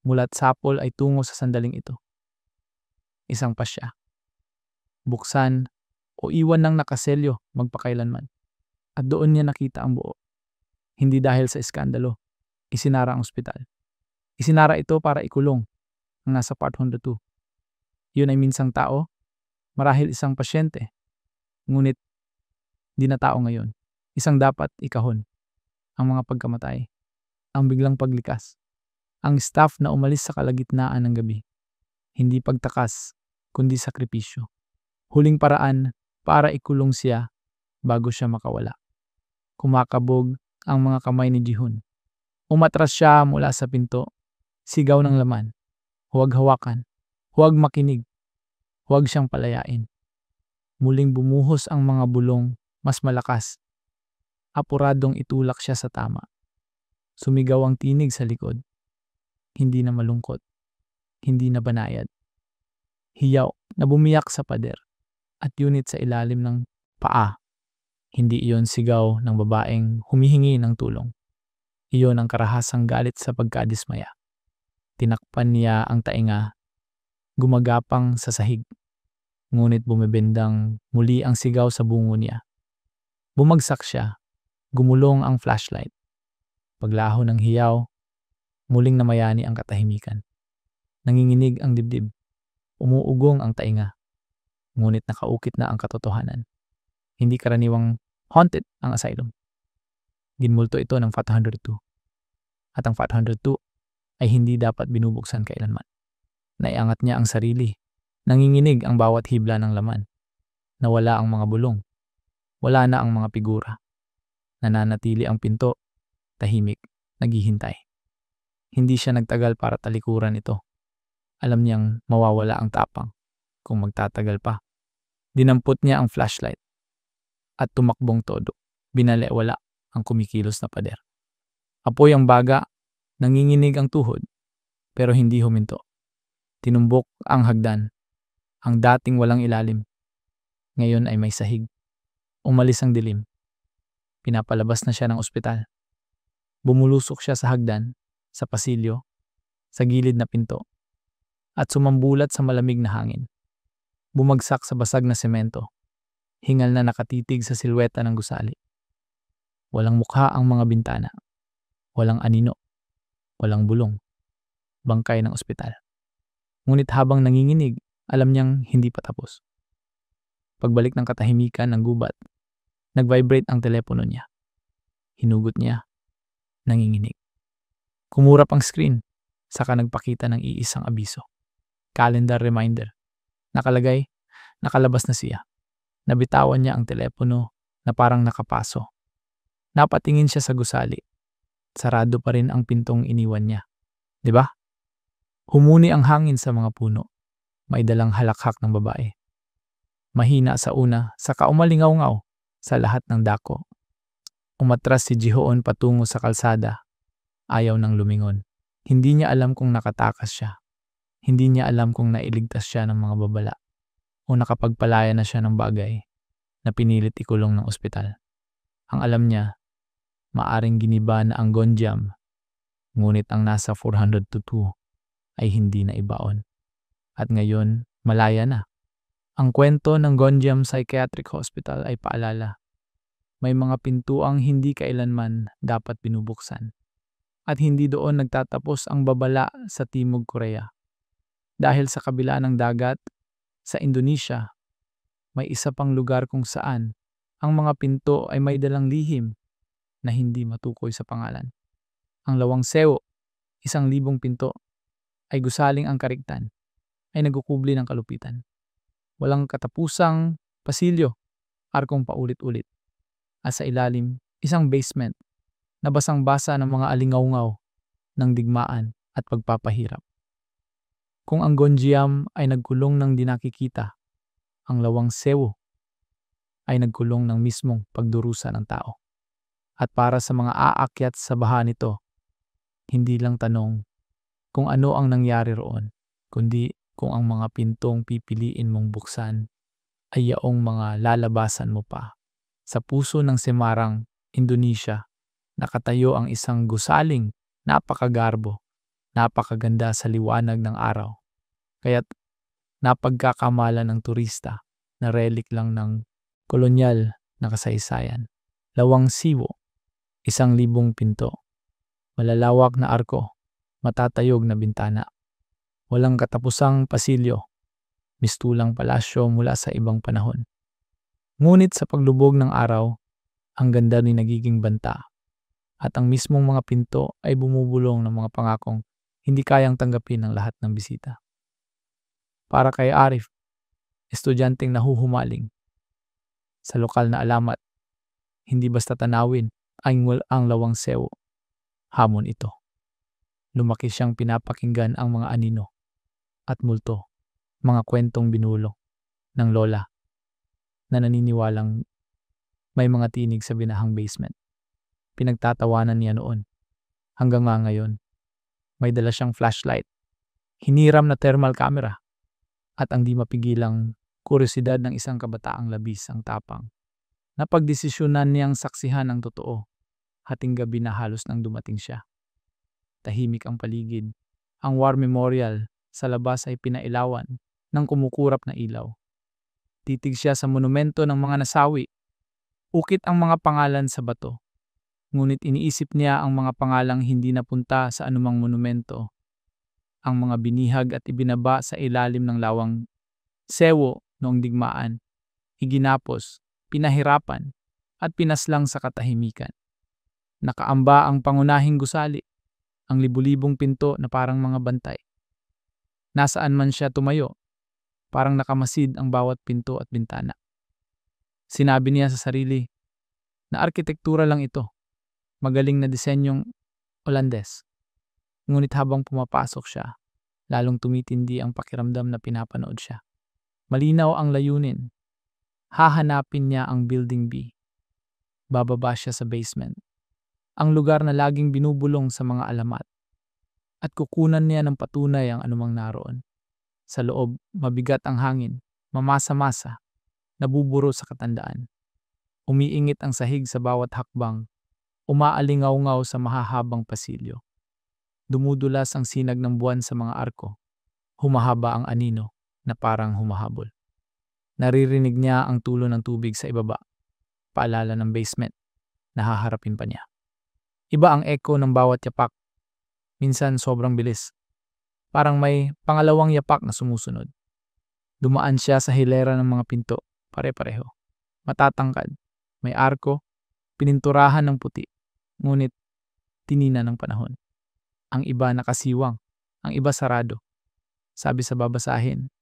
mula't sapol ay tungo sa sandaling ito. Isang pasya. Buksan o iwan ng nakaselyo magpakailanman. At doon niya nakita ang buo. Hindi dahil sa iskandalo, isinara ang ospital. Isinara ito para ikulong ang nasa Part 102. Yun ay minsang tao, marahil isang pasyente. Ngunit di na tao ngayon. Isang dapat ikahon. Ang mga pagkamatay. Ang biglang paglikas. Ang staff na umalis sa kalagitnaan ng gabi. Hindi pagtakas, kundi sakripisyo. Huling paraan para ikulong siya bago siya makawala. Kumakabog ang mga kamay ni Jihun. Umatras siya mula sa pinto. Sigaw ng laman. Huwag hawakan. Huwag makinig. Huwag siyang palayain. Muling bumuhos ang mga bulong mas malakas. Apuradong itulak siya sa tama. Sumigaw ang tinig sa likod. Hindi na malungkot. Hindi na banayad. Hiyaw na bumiyak sa pader. At yunit sa ilalim ng paa. Hindi iyon sigaw ng babaeng humihingi ng tulong. Iyon ang karahasang galit sa pagkadismaya. Tinakpan niya ang tainga. Gumagapang sa sahig. Ngunit bumibendang muli ang sigaw sa bungo niya. Bumagsak siya. Gumulong ang flashlight. Paglaho ng hiyaw, muling namayani ang katahimikan. Nanginginig ang dibdib. Umuugong ang tainga. Ngunit nakaukit na ang katotohanan. Hindi karaniwang haunted ang asylum. Ginmulto ito ng 502. At ang 502 ay hindi dapat binubuksan kailanman. Naiangat niya ang sarili. Nanginginig ang bawat hibla ng laman. Nawala ang mga bulong. Wala na ang mga figura. Nananatili ang pinto. Tahimik. Naghihintay. Hindi siya nagtagal para talikuran ito. Alam niyang mawawala ang tapang kung magtatagal pa. Dinampot niya ang flashlight at tumakbong todo. Binaliwala ang kumikilos na pader. Apoy ang baga, nanginginig ang tuhod, pero hindi huminto. Tinumbok ang hagdan, ang dating walang ilalim. Ngayon ay may sahig. Umalis ang dilim. Pinapalabas na siya ng ospital. Bumulusok siya sa hagdan, sa pasilyo, sa gilid na pinto, at sumambulat sa malamig na hangin. Bumagsak sa basag na semento. Hingal na nakatitig sa silweta ng gusali. Walang mukha ang mga bintana. Walang anino. Walang bulong. Bangkay ng ospital. Ngunit habang nanginginig, alam niyang hindi pa tapos. Pagbalik ng katahimikan ng gubat, nag-vibrate ang telepono niya. Hinugot niya. Nanginginig. Kumurap ang screen, saka nagpakita ng iisang abiso. Calendar reminder. Nakalagay, nakalabas na siya. Nabitawan niya ang telepono na parang nakapaso. Napatingin siya sa gusali. Sarado pa rin ang pintong iniwan niya. 'Di ba? Humuni ang hangin sa mga puno. May dalang halakhak ng babae. Mahina sa una, saka umalingaw-ngaw sa lahat ng dako. Umatras si Jihoon patungo sa kalsada. Ayaw nang lumingon. Hindi niya alam kung nakatakas siya. Hindi niya alam kung nailigtas siya ng mga babala. O nakapagpalaya na siya ng bagay na pinilit ikulong ng ospital. Ang alam niya, maaring giniba na ang gonjam, ngunit ang nasa 402 ay hindi na ibaon. At ngayon, malaya na. Ang kwento ng Gonjam Psychiatric Hospital ay paalala. May mga pintuang hindi kailanman dapat binubuksan. At hindi doon nagtatapos ang babala sa Timog Korea. Dahil sa kabila ng dagat, sa Indonesia, may isa pang lugar kung saan ang mga pinto ay may dalang lihim na hindi matukoy sa pangalan. Ang Lawang Sewo, 1,000 pinto, ay gusaling ang kariktan, ay nagkukubli ng kalupitan. Walang katapusang pasilyo, arkong paulit-ulit, at sa ilalim, isang basement na basang-basa ng mga alingawngaw ng digmaan at pagpapahirap. Kung ang Gonjiam ay nagkulong ng dinakikita, ang Lawang Sewo ay nagkulong ng mismong pagdurusa ng tao. At para sa mga aakyat sa baha nito, hindi lang tanong kung ano ang nangyari roon, kundi kung ang mga pintong pipiliin mong buksan ay yaong mga lalabasan mo pa. Sa puso ng Semarang, Indonesia, nakatayo ang isang gusaling napakagarbo, napakaganda sa liwanag ng araw. Kaya't napagkakamala ng turista na relic lang ng kolonyal na kasaysayan. Lawang Sewo, 1,000 pinto, malalawak na arko, matatayog na bintana, walang katapusang pasilyo, mistulang palasyo mula sa ibang panahon. Ngunit sa paglubog ng araw, ang ganda ni nagiging banta at ang mismong mga pinto ay bumubulong ng mga pangakong hindi kayang tanggapin ng lahat ng bisita. Para kay Arif, estudyanteng nahuhumaling sa lokal na alamat, hindi basta tanawin ang Lawang Sewo. Hamon ito. Lumaki siyang pinapakinggan ang mga anino at multo, mga kwentong binulong ng lola na naniniwalang may mga tinig sa binahang basement. Pinagtatawanan niya noon. Hanggang nga ngayon, may dala siyang flashlight, hiniram na thermal camera, at ang di mapigilang kuryosidad ng isang kabataang labis ang tapang. Napagdesisyonan niyang saksihan ang totoo, hating gabi na halos nang dumating siya. Tahimik ang paligid. Ang war memorial sa labas ay pinailawan ng kumukurap na ilaw. Titig siya sa monumento ng mga nasawi. Ukit ang mga pangalan sa bato. Ngunit iniisip niya ang mga pangalang hindi napunta sa anumang monumento. Ang mga binihag at ibinaba sa ilalim ng Lawang Sewo noong digmaan, iginapos, pinahirapan, at pinaslang sa katahimikan. Nakaamba ang pangunahing gusali, ang libu-libong pinto na parang mga bantay. Nasaan man siya tumayo, parang nakamasid ang bawat pinto at bintana. Sinabi niya sa sarili na arkitektura lang ito, magaling na disenyong Olandes. Ngunit habang pumapasok siya, lalong tumitindi ang pakiramdam na pinapanood siya. Malinaw ang layunin. Hahanapin niya ang Building B. Bababa siya sa basement, ang lugar na laging binubulong sa mga alamat. At kukunan niya ng patunay ang anumang naroon. Sa loob, mabigat ang hangin, mamasa-masa, nabuburo sa katandaan. Umiingit ang sahig sa bawat hakbang, umaalingaw-ngaw sa mahahabang pasilyo. Dumudulas ang sinag ng buwan sa mga arko. Humahaba ang anino na parang humahabol. Naririnig niya ang tulo ng tubig sa ibaba, paalala ng basement, nahaharapin pa niya. Iba ang echo ng bawat yapak, minsan sobrang bilis. Parang may pangalawang yapak na sumusunod. Dumaan siya sa hilera ng mga pinto, pare-pareho. Matatangkad, may arko, pininturahan ng puti, ngunit tinina ng panahon. Ang iba nakasiwang, ang iba sarado. Sabi sa babasahin,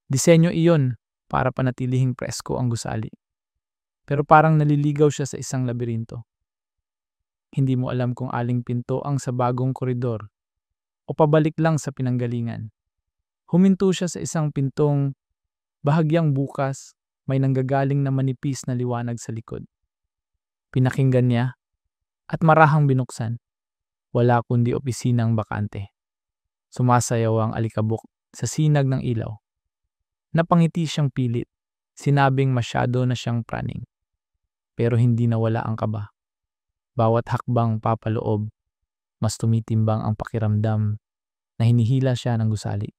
disenyo iyon para panatilihing presko ang gusali. Pero parang naliligaw siya sa isang labirinto. Hindi mo alam kung aling pinto ang sa bagong koridor o pabalik lang sa pinanggalingan. Huminto siya sa isang pintong bahagyang bukas, may nanggagaling na manipis na liwanag sa likod. Pinakinggan niya at marahang binuksan. Wala kundi opisinang bakante. Sumasayaw ang alikabok sa sinag ng ilaw. Napangiti siyang pilit, sinabing masyado na siyang praning. Pero hindi nawala ang kaba. Bawat hakbang papaloob, mas tumitimbang ang pakiramdam na hinihila siya ng gusali.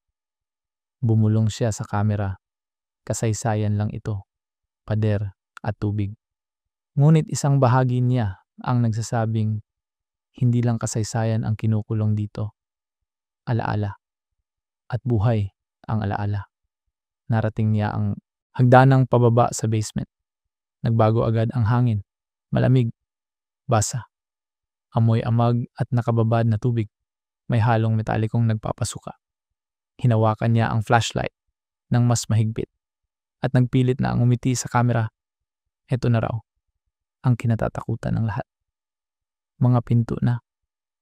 Bumulong siya sa kamera. Kasaysayan lang ito, pader at tubig. Ngunit isang bahagi niya ang nagsasabing hindi lang kasaysayan ang kinukulong dito. Alaala. At buhay ang alaala. Narating niya ang Hagdanang pababa sa basement. Nagbago agad ang hangin. Malamig, basa, amoy amag at nakababad na tubig. May halong metalikong nagpapasuka. Hinawakan niya ang flashlight ng mas mahigpit at nagpilit na ang umiti sa kamera. Ito na raw ang kinatatakutan ng lahat. Mga pinto na.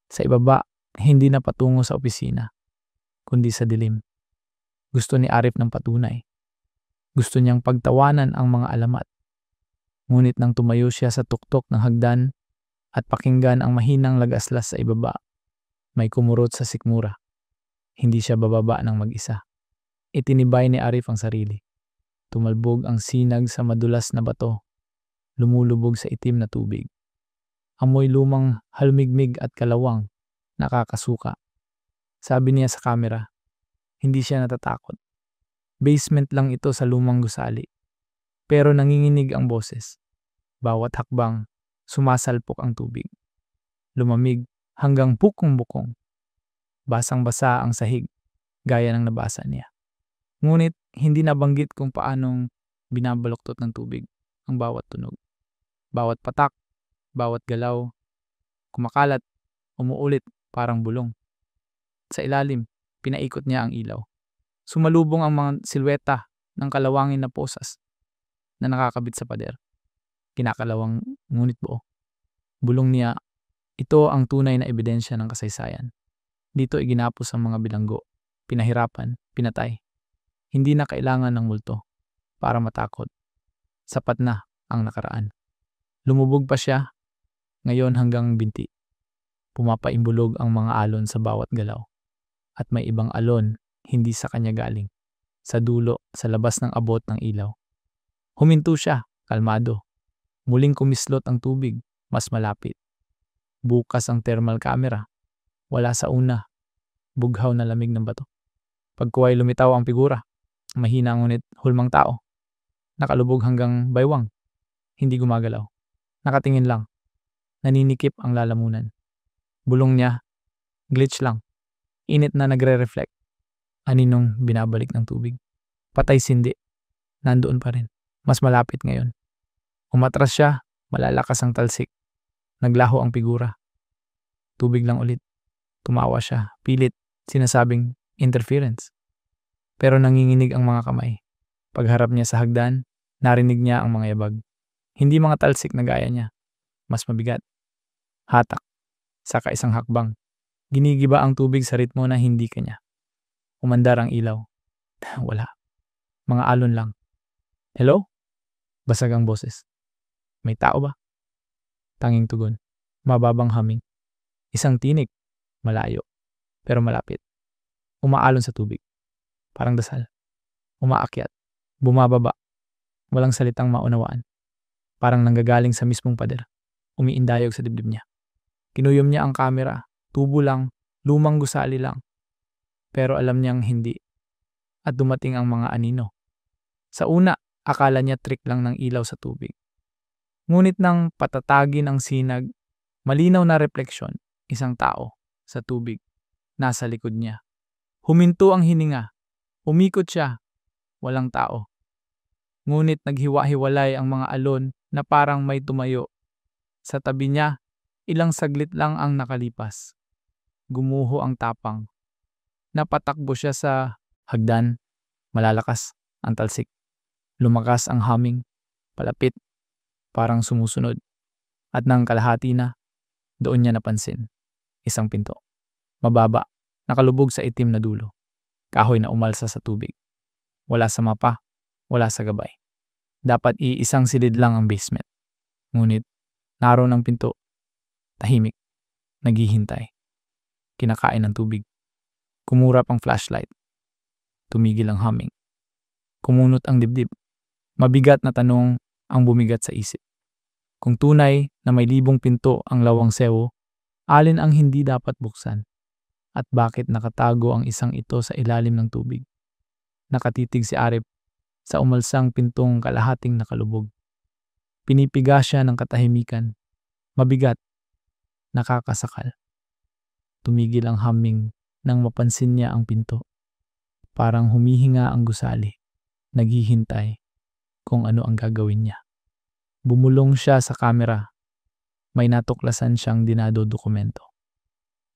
Sa ibaba, hindi na patungo sa opisina, kundi sa dilim. Gusto ni Arif ng patunay. Gusto niyang pagtawanan ang mga alamat. Ngunit nang tumayo siya sa tuktok ng hagdan at pakinggan ang mahinang lagaslas sa ibaba, may kumurot sa sikmura. Hindi siya bababa ng mag-isa. Itinibay ni Arif ang sarili. Tumalbog ang sinag sa madulas na bato. Lumulubog sa itim na tubig. Amoy lumang halmigmig at kalawang, nakakasuka. Sabi niya sa kamera, hindi siya natatakot. Basement lang ito sa lumang gusali. Pero nanginginig ang boses. Bawat hakbang, sumasalpok ang tubig. Lumamig hanggang bukong-bukong. Basang-basa ang sahig, gaya ng nabasa niya. Ngunit hindi nabanggit kung paanong binabaluktot ng tubig ang bawat tunog. Bawat patak, bawat galaw, kumakalat, umuulit parang bulong. Sa ilalim, pinaikot niya ang ilaw. Sumalubong ang mga silweta ng kalawangin na posas na nakakabit sa pader. Kinakalawang ngunit buo. Bulong niya, ito ang tunay na ebidensya ng kasaysayan. Dito iginapos ang mga bilanggo, pinahirapan, pinatay. Hindi na kailangan ng multo para matakot. Sapat na ang nakaraan. Lumubog pa siya, ngayon hanggang binti. Pumapaimbulog ang mga alon sa bawat galaw. At may ibang alon, hindi sa kanya galing. Sa dulo, sa labas ng abot ng ilaw. Huminto siya, kalmado. Muling kumislot ang tubig, mas malapit. Bukas ang thermal camera. Wala sa una. Bughaw na lamig ng bato. Pagkuway lumitaw ang figura. Mahina ngunit hulmang tao. Nakalubog hanggang baywang. Hindi gumagalaw. Nakatingin lang. Naninikip ang lalamunan. Bulong niya, glitch lang. Init na nagre-reflect. Aninong binabalik ng tubig. Patay sindi. Nandoon pa rin. Mas malapit ngayon. Umatras siya, malalakas ang talsik. Naglaho ang figura. Tubig lang ulit. Tumawa siya, pilit, sinasabing interference. Pero nanginginig ang mga kamay. Pagharap niya sa hagdan, narinig niya ang mga yabag. Hindi mga talsik na gaya niya. Mas mabigat. Hatak. Saka isang hakbang. Ginigiba ang tubig sa ritmo na hindi kanya. Umandar ang ilaw. Wala. Mga alon lang. Hello? Basag ang boses. May tao ba? Tanging tugon. Mababang haming. Isang tinig. Malayo. Pero malapit. Umaalon sa tubig. Parang dasal. Umaakyat. Bumababa. Walang salitang maunawaan. Parang nanggagaling sa mismong pader. Umiindayog sa dibdib niya. Kinuyom niya ang kamera. Tubo lang. Lumang gusali lang. Pero alam niyang hindi. At dumating ang mga anino. Sa una, akala niya trick lang ng ilaw sa tubig. Ngunit nang patatagin ang sinag, malinaw na refleksyon, isang tao sa tubig, nasa likod niya. Huminto ang hininga. Umikot siya. Walang tao. Ngunit naghiwa-hiwalay ang mga alon na parang may tumayo. Sa tabi niya, ilang saglit lang ang nakalipas. Gumuho ang tapang. Napatakbo siya sa hagdan. Malalakas ang talsik. Lumakas ang humming. Palapit. Parang sumusunod. At nang kalahati na, doon niya napansin. Isang pinto. Mababa. Nakalubog sa itim na dulo. Kahoy na umalsa sa tubig. Wala sa mapa. Wala sa gabay. Dapat iisang silid lang ang basement. Ngunit, naroon ang pinto. Tahimik. Naghihintay. Kinakain ng tubig. Kumurap ang flashlight. Tumigil ang humming. Kumunot ang dibdib. Mabigat na tanong ang bumigat sa isip. Kung tunay na may libong pinto ang Lawang Sewu, alin ang hindi dapat buksan? At bakit nakatago ang isang ito sa ilalim ng tubig? Nakatitig si Arif sa umalsang pintong kalahating nakalubog. Pinipiga siya ng katahimikan. Mabigat. Nakakasakal. Tumigil ang humming nang mapansin niya ang pinto. Parang humihinga ang gusali. Naghihintay. kung ano ang gagawin niya. Bumulong siya sa kamera. May natuklasan siyang dinadodokumento.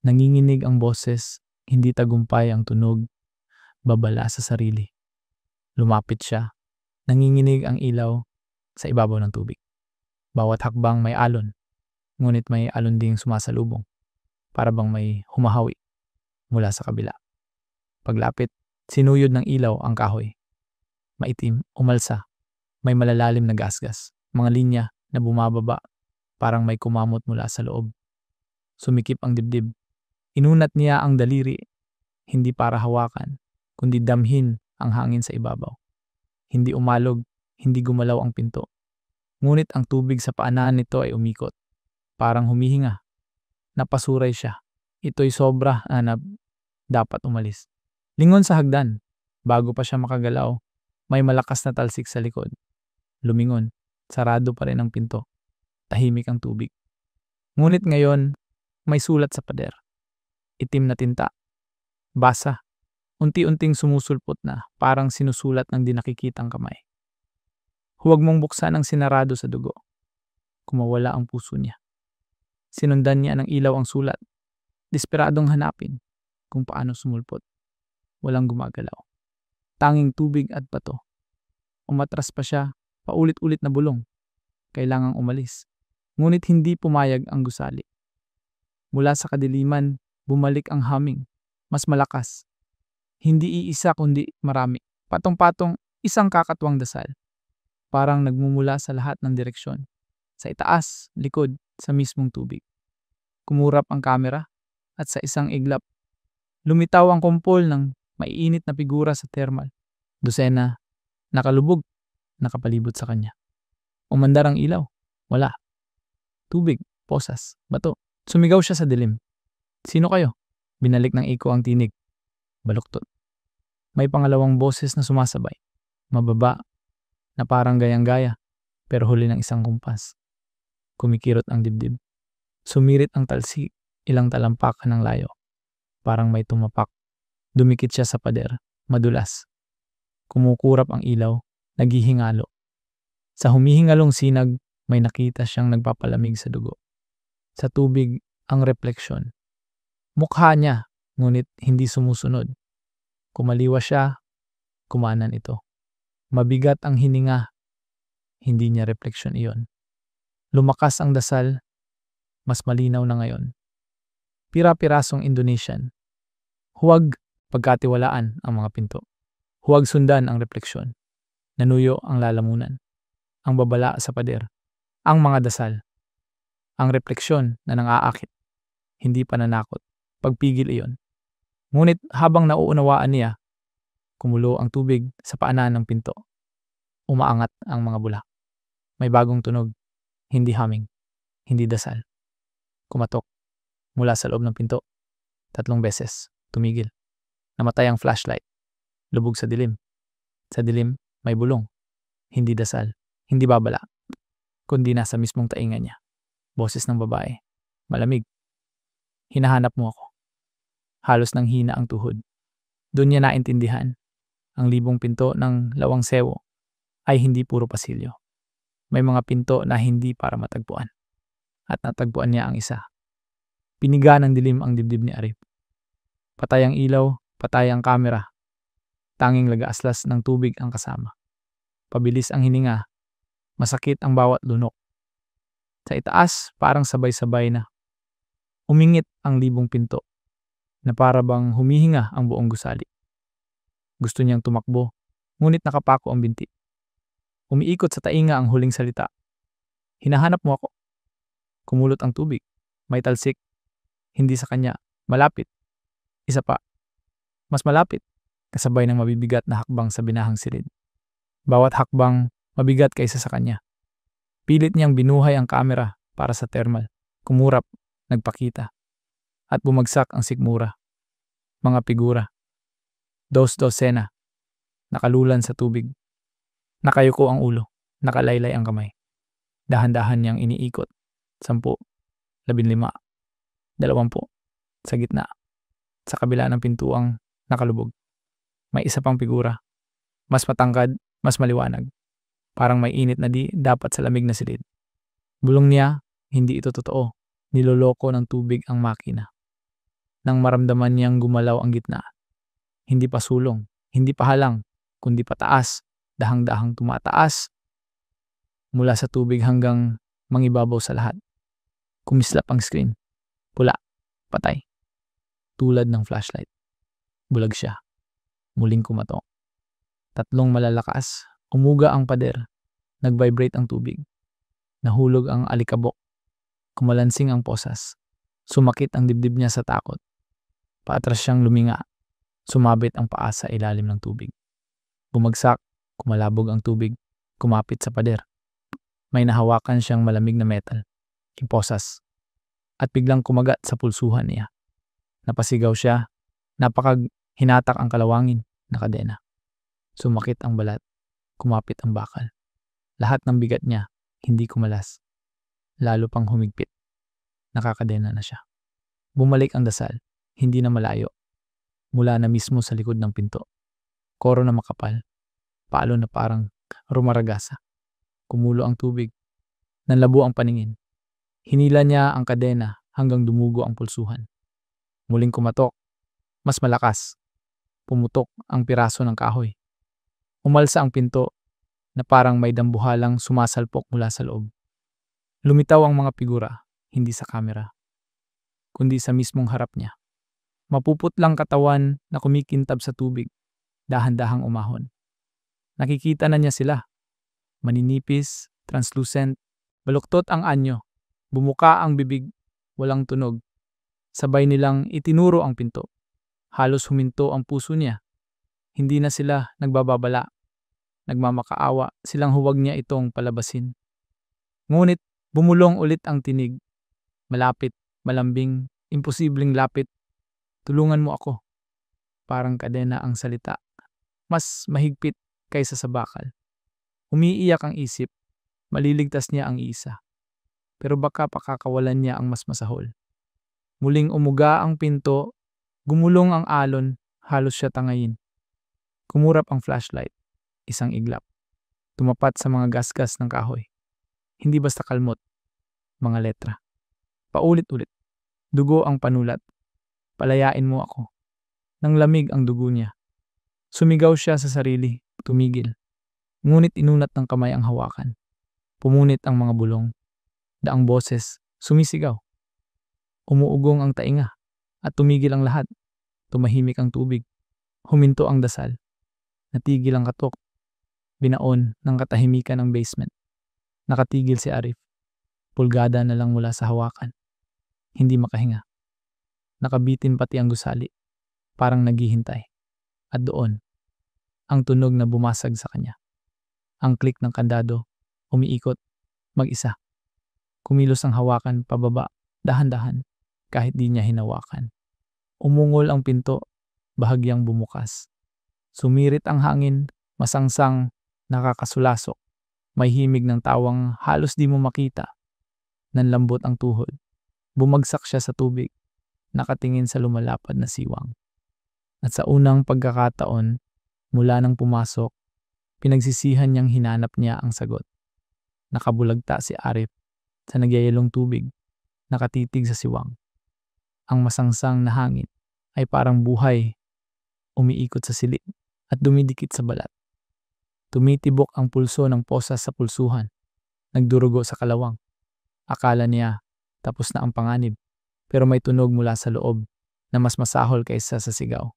Nanginginig ang boses, hindi tagumpay ang tunog, babala sa sarili. Lumapit siya. Nanginginig ang ilaw sa ibabaw ng tubig. Bawat hakbang may alon, ngunit may alon ding sumasalubong. Para bang may humahawi mula sa kabila. Paglapit, sinuyod ng ilaw ang kahoy. Maitim, umalsa, may malalalim na gasgas, mga linya na bumababa, parang may kumamot mula sa loob. Sumikip ang dibdib. Inunat niya ang daliri, hindi para hawakan, kundi damhin ang hangin sa ibabaw. Hindi umalog, hindi gumalaw ang pinto. Ngunit ang tubig sa paanan nito ay umikot. Parang humihinga. Napasuray siya. Ito'y sobra na dapat umalis. Lingon sa hagdan. Bago pa siya makagalaw, may malakas na talsik sa likod. Lumingon. Sarado pa rin ang pinto. Tahimik ang tubig. Ngunit ngayon, may sulat sa pader. Itim na tinta. Basa. Unti-unting sumusulpot na, parang sinusulat ng di nakikitang kamay. Huwag mong buksan ang sinarado sa dugo. Kumawala ang puso niya. Sinundan niya ng ilaw ang sulat. Desperadong hanapin kung paano sumulpot. Walang gumagalaw. Tanging tubig at bato. Umatras pa siya, paulit-ulit na bulong. Kailangang umalis. Ngunit hindi pumayag ang gusali. Mula sa kadiliman, bumalik ang humming. Mas malakas. Hindi iisa kundi marami. Patong-patong isang kakatwang dasal. Parang nagmumula sa lahat ng direksyon. Sa itaas, likod, sa mismong tubig. Kumurap ang kamera at sa isang iglap, lumitaw ang kumpol ng maiinit na figura sa thermal. Dosena, nakalubog, nakapalibot sa kanya. Umandar ang ilaw. Wala. Tubig, posas, bato. Sumigaw siya sa dilim. Sino kayo? Binalik ng iko ang tinig. Baluktot. May pangalawang boses na sumasabay. Mababa, na parang gayang-gaya, pero huli ng isang kumpas. Kumikirot ang dibdib. Sumirit ang talsik, ilang talampakan ng layo. Parang may tumapak. Dumikit siya sa pader, madulas. Kumukurap ang ilaw, naghihingalo. Sa humihingalong sinag, may nakita siyang nagpapalamig sa dugo. Sa tubig, ang refleksyon. Mukha niya, ngunit hindi sumusunod. Kumaliwa siya, kumanan ito. Mabigat ang hininga, hindi niya refleksyon iyon. Lumakas ang dasal, mas malinaw na ngayon. Pira-pirasong Indonesian. Huwag pagkatiwalaan ang mga pinto. Huwag sundan ang refleksyon. Nanuyo ang lalamunan. Ang babala sa pader. Ang mga dasal. Ang refleksyon na nang-aakit. Hindi pananakot. Pagpigil iyon. Ngunit habang nauunawaan niya, kumulo ang tubig sa paanan ng pinto. Umaangat ang mga bulak. May bagong tunog. Hindi humming. Hindi dasal. Kumatok. Mula sa loob ng pinto. 3 beses. Tumigil. Namatay ang flashlight. Lubog sa dilim. Sa dilim, may bulong. Hindi dasal. Hindi babala. Kundi nasa mismong tainga niya. Boses ng babae. Malamig. Hinahanap mo ako. Halos nang hina ang tuhod. Doon niya naintindihan. Ang libong pinto ng Lawang Sewo ay hindi puro pasilyo. May mga pinto na hindi para matagpuan. At natagpuan niya ang isa. Piniga ng dilim ang dibdib ni Arif. Patay ang ilaw, patay ang kamera. Tanging laga-aslas ng tubig ang kasama. Pabilis ang hininga. Masakit ang bawat lunok. Sa itaas, parang sabay-sabay na. Umingit ang libong pinto. Na para bang humihinga ang buong gusali. Gusto niyang tumakbo, ngunit nakapako ang binti. Umiikot sa tainga ang huling salita. Hinahanap mo ako. Kumulot ang tubig. May talsik. Hindi sa kanya. Malapit. Isa pa. Mas malapit. Kasabay ng mabibigat na hakbang sa binahang silid. Bawat hakbang mabigat kaysa sa kanya. Pilit niyang binuhay ang kamera para sa thermal. Kumurap. Nagpakita. At bumagsak ang sikmura. Mga figura. 2 dosena. Nakalulan sa tubig. Nakayuko ang ulo. Nakalaylay ang kamay. Dahan-dahan niyang iniikot. 10, 15, 20. Sa gitna. Sa kabila ng pintuang nakalubog. May isa pang figura. Mas matangkad, mas maliwanag. Parang may init na di dapat sa lamig na silid. Bulong niya, hindi ito totoo. Niloloko ng tubig ang makina. Nang maramdaman niyang gumalaw ang gitna. Hindi pa sulong, hindi pa halang, kundi pataas, dahang-dahang tumataas mula sa tubig hanggang mangibabaw sa lahat. Kumislap ang screen. Pula, patay. Tulad ng flashlight. Bulag siya. Muling kumatok. Tatlong malalakas. Umuga ang pader. Nag-vibrate ang tubig. Nahulog ang alikabok. Kumalansing ang posas. Sumakit ang dibdib niya sa takot. Paatras siyang luminga. Sumabit ang paa sa ilalim ng tubig. Bumagsak. Kumalabog ang tubig. Kumapit sa pader. May nahawakan siyang malamig na metal. Posas. At biglang kumagat sa pulsuhan niya. Napasigaw siya. Hinatak ang kalawangin na kadena. Sumakit ang balat. Kumapit ang bakal. Lahat ng bigat niya, hindi kumalas. Lalo pang humigpit. Nakakadena na siya. Bumalik ang dasal. Hindi na malayo. Mula na mismo sa likod ng pinto. Koro na makapal. Palo na parang rumaragasa. Kumulo ang tubig. Nanlabo ang paningin. Hinila niya ang kadena hanggang dumugo ang pulsuhan. Muling kumatok. Mas malakas. Pumutok ang piraso ng kahoy. Umalsa ang pinto na parang may dambuhalang sumasalpok mula sa loob. Lumitaw ang mga figura, hindi sa kamera, kundi sa mismong harap niya. Mapuputlang katawan na kumikintab sa tubig, dahan-dahang umahon. Nakikita na niya sila. Maninipis, translucent, baluktot ang anyo, bumuka ang bibig, walang tunog. Sabay nilang itinuro ang pinto. Halos huminto ang puso niya. Hindi na sila nagbababala. Nagmamakaawa silang huwag niya itong palabasin. Ngunit bumulong ulit ang tinig. Malapit, malambing, imposibleng lapit. Tulungan mo ako. Parang kadena ang salita. Mas mahigpit kaysa sa bakal. Umiiyak ang isip. Maliligtas niya ang isa. Pero baka pakakawalan niya ang mas masahol. Muling umuga ang pinto. Gumulong ang alon. Halos siya tangayin. Kumurap ang flashlight. Isang iglap. Tumapat sa mga gasgas ng kahoy. Hindi basta kalmot. Mga letra. Paulit-ulit. Dugo ang panulat. Palayain mo ako. Nang lamig ang dugo niya. Sumigaw siya sa sarili. Tumigil. Ngunit inunat ng kamay ang hawakan. Pumunit ang mga bulong. Daang boses. Sumisigaw. Umuugong ang tainga. At tumigil ang lahat. Tumahimik ang tubig. Huminto ang dasal. Natigil ang katok. Binaon ng katahimikan ng basement. Nakatigil si Arif. Pulgada na lang mula sa hawakan. Hindi makahinga. Nakabitin pati ang gusali. Parang naghihintay. At doon, ang tunog na bumasag sa kanya. Ang klik ng kandado, umiikot, mag-isa. Kumilos ang hawakan pababa, dahan-dahan, kahit di niya hinawakan. Umungol ang pinto, bahagyang bumukas. Sumirit ang hangin, masangsang, nakakasulasok. May himig ng tawang halos di mo makita. Nanlambot ang tuhod. Bumagsak siya sa tubig, nakatingin sa lumalapad na siwang. At sa unang pagkakataon, mula nang pumasok, pinagsisihan niyang hinanap niya ang sagot. Nakabulagta si Arif sa nagyayalong tubig, nakatitig sa siwang. Ang masangsang na hangin ay parang buhay, umiikot sa silid at dumidikit sa balat. Tumitibok ang pulso ng posas sa pulsuhan, nagdurugo sa kalawang. Akala niya tapos na ang panganib, pero may tunog mula sa loob na mas masahol kaysa sa sigaw.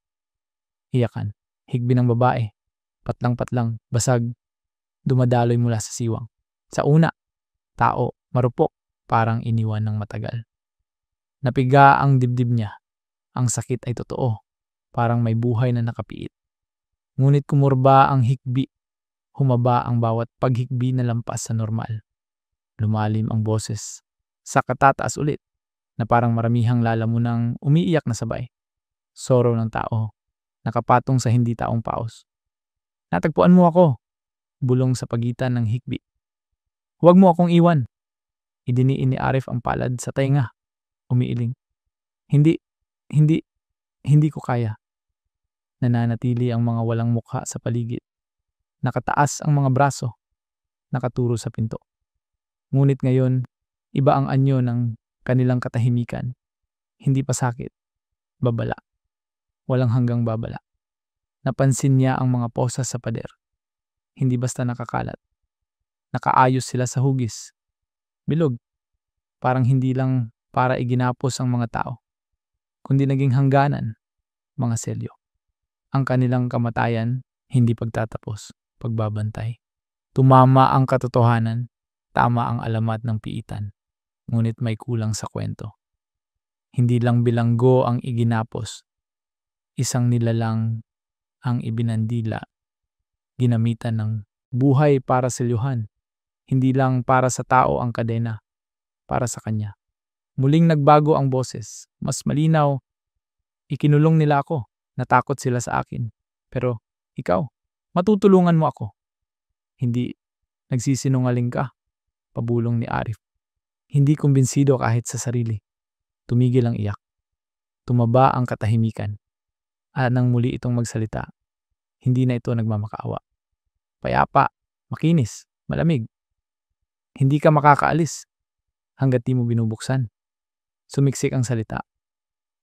Iyakan, higbi ng babae, patlang-patlang, basag, dumadaloy mula sa siwang. Sa una, tao, marupok, parang iniwan ng matagal. Napiga ang dibdib niya. Ang sakit ay totoo, parang may buhay na nakapiit. Ngunit kumurba ang hikbi, humaba ang bawat paghikbi na lampas sa normal. Lumalim ang boses, sa katataas ulit, na parang maramihang lalamunang umiiyak na sabay. Sorrow ng tao, nakapatong sa hindi taong paos. Natagpuan mo ako, bulong sa pagitan ng hikbi. Huwag mo akong iwan. Idiniin ni Arif ang palad sa tainga, umiiling. Hindi ko kaya. Nananatili ang mga walang mukha sa paligid. Nakataas ang mga braso. nakaturo sa pinto. Ngunit ngayon, iba ang anyo ng kanilang katahimikan. Hindi pa sakit, babala, walang hanggang babala. Napansin niya ang mga posas sa pader. Hindi basta nakakalat. Nakaayos sila sa hugis. Bilog, parang hindi lang para iginapos ang mga tao, kundi naging hangganan, mga selyo. Ang kanilang kamatayan, hindi pagtatapos, pagbabantay. Tumama ang katotohanan, tama ang alamat ng piitan, ngunit may kulang sa kwento. Hindi lang bilanggo ang iginapos, isang nilalang ang ibinandila, ginamitan ng buhay para selyuhan, hindi lang para sa tao ang kadena, para sa kanya. Muling nagbago ang boses, mas malinaw, ikinulong nila ako, natakot sila sa akin. Pero ikaw, matutulungan mo ako. Hindi nagsisinungaling ka, pabulong ni Arif. Hindi kumbinsido kahit sa sarili. Tumigil ang iyak. Tumaba ang katahimikan. At nang muli itong magsalita, hindi na ito nagmamakaawa. Payapa, makinis, malamig. Hindi ka makakaalis hanggat di mo binubuksan. Sumiksik ang salita.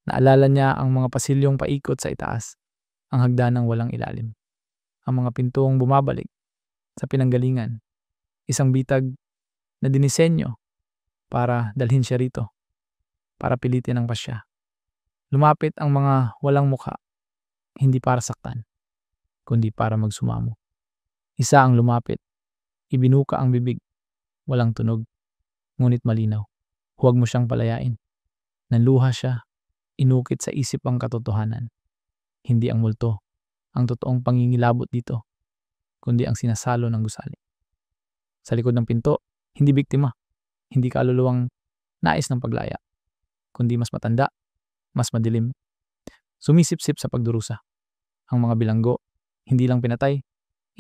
Naalala niya ang mga pasilyong paikot sa itaas, ang hagdanang walang ilalim. Ang mga pintong bumabalik sa pinanggalingan. Isang bitag na dinisenyo para dalhin siya rito, para pilitin ang pasya. Lumapit ang mga walang mukha, hindi para saktan, kundi para magsumamo. Isa ang lumapit, ibinuka ang bibig, walang tunog, ngunit malinaw. Huwag mo siyang palayain. Nanluha siya, inukit sa isip ang katotohanan. Hindi ang multo, ang totoong pangingilabot dito, kundi ang sinasalo ng gusali. Sa likod ng pinto, hindi biktima, hindi kaluluwang nais ng paglaya, kundi mas matanda, mas madilim. Sumisip-sip sa pagdurusa. Ang mga bilanggo, hindi lang pinatay,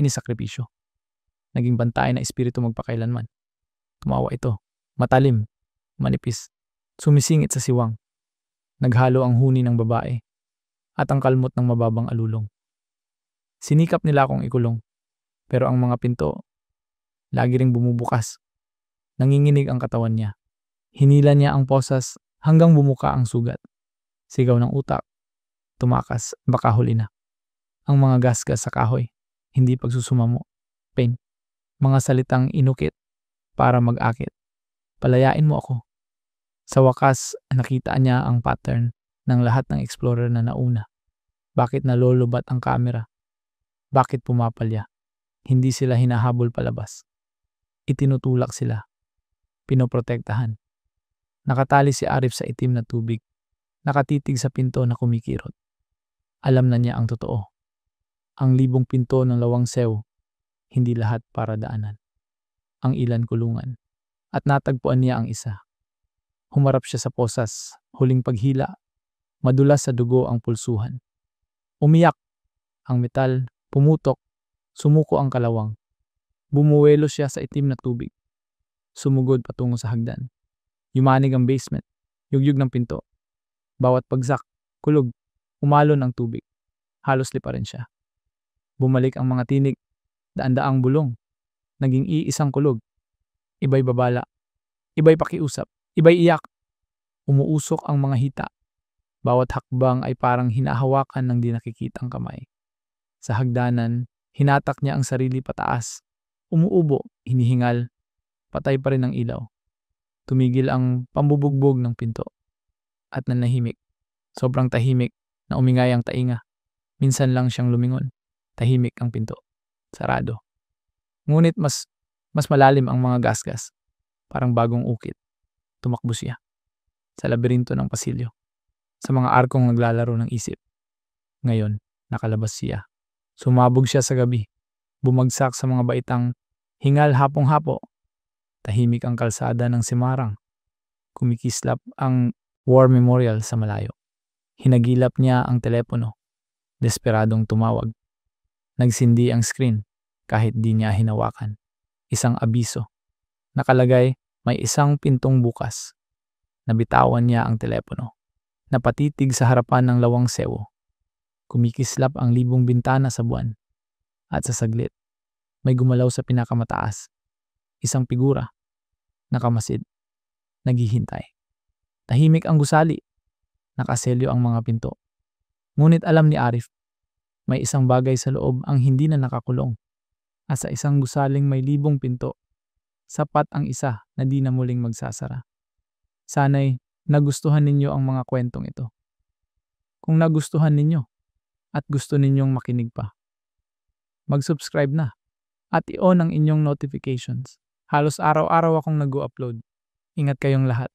inisakripisyo. Naging bantay na espiritu magpakailanman. Tumawa ito, matalim, manipis, sumisingit sa siwang. Naghalo ang huni ng babae at ang kalmot ng mababang alulong. Sinikap nila akong ikulong, pero ang mga pinto, lagi ring bumubukas. Nanginginig ang katawan niya. Hinila niya ang posas hanggang bumuka ang sugat. Sigaw ng utak, tumakas, baka huli na. Ang mga gasgas sa kahoy, hindi pagsusumamo, pain. Mga salitang inukit para mag-akit. Palayain mo ako. Sa wakas, nakita niya ang pattern ng lahat ng explorer na nauna. Bakit nalolobat ang kamera? Bakit pumapalya? Hindi sila hinahabol palabas. Itinutulak sila. Pinoprotektahan. Nakatali si Arif sa itim na tubig. Nakatitig sa pinto na kumikirot. Alam na niya ang totoo. Ang libong pinto ng Lawang Sew, hindi lahat para daanan. Ang ilan kulungan. At natagpuan niya ang isa. Humarap siya sa posas, huling paghila. Madulas sa dugo ang pulsuhan. Umiyak. Ang metal, pumutok. Sumuko ang kalawang. Bumuwelo siya sa itim na tubig. Sumugod patungo sa hagdan. Yumanig ang basement. Yugyug ng pinto. Bawat bagsak, kulog, umalon ang tubig. Halos liparin siya. Bumalik ang mga tinig, daan-daang bulong. Naging iisang kulog. Iba'y babala. Iba'y pakiusap. Iba'y iyak. Umuusok ang mga hita. Bawat hakbang ay parang hinahawakan ng di nakikitang kamay. Sa hagdanan, hinatak niya ang sarili pataas. Umuubo, hinihingal. Patay pa rin ang ilaw. Tumigil ang pambubugbog ng pinto. At nanahimik. Sobrang tahimik na umingay ang tainga. Minsan lang siyang lumingon. Tahimik ang pinto. Sarado. Ngunit mas malalim ang mga gasgas. Parang bagong ukit. Tumakbo siya. Sa labirinto ng pasilyo. Sa mga arkong naglalaro ng isip. Ngayon, nakalabas siya. Sumabog siya sa gabi. Bumagsak sa mga baitang hingal hapong-hapo. Tahimik ang kalsada ng Simarang. Kumikislap ang War Memorial sa malayo. Hinagilap niya ang telepono. Desperadong tumawag. Nagsindi ang screen kahit di niya hinawakan. Isang abiso. Nakalagay, may isang pintong bukas. Nabitawan niya ang telepono. Napatitig sa harapan ng Lawang Sewo. Kumikislap ang libong bintana sa buwan. At sa saglit, may gumalaw sa pinakamataas. Isang figura, nakamasid, naghihintay. Tahimik ang gusali, nakaselyo ang mga pinto. Ngunit alam ni Arif, may isang bagay sa loob ang hindi na nakakulong. At sa isang gusaling may libong pinto, sapat ang isa na di na muling magsasara. Sana'y nagustuhan ninyo ang mga kwentong ito. Kung nagustuhan ninyo at gusto ninyong makinig pa, mag-subscribe na at i-on ang inyong notifications. Halos araw-araw akong nag-upload. Ingat kayong lahat.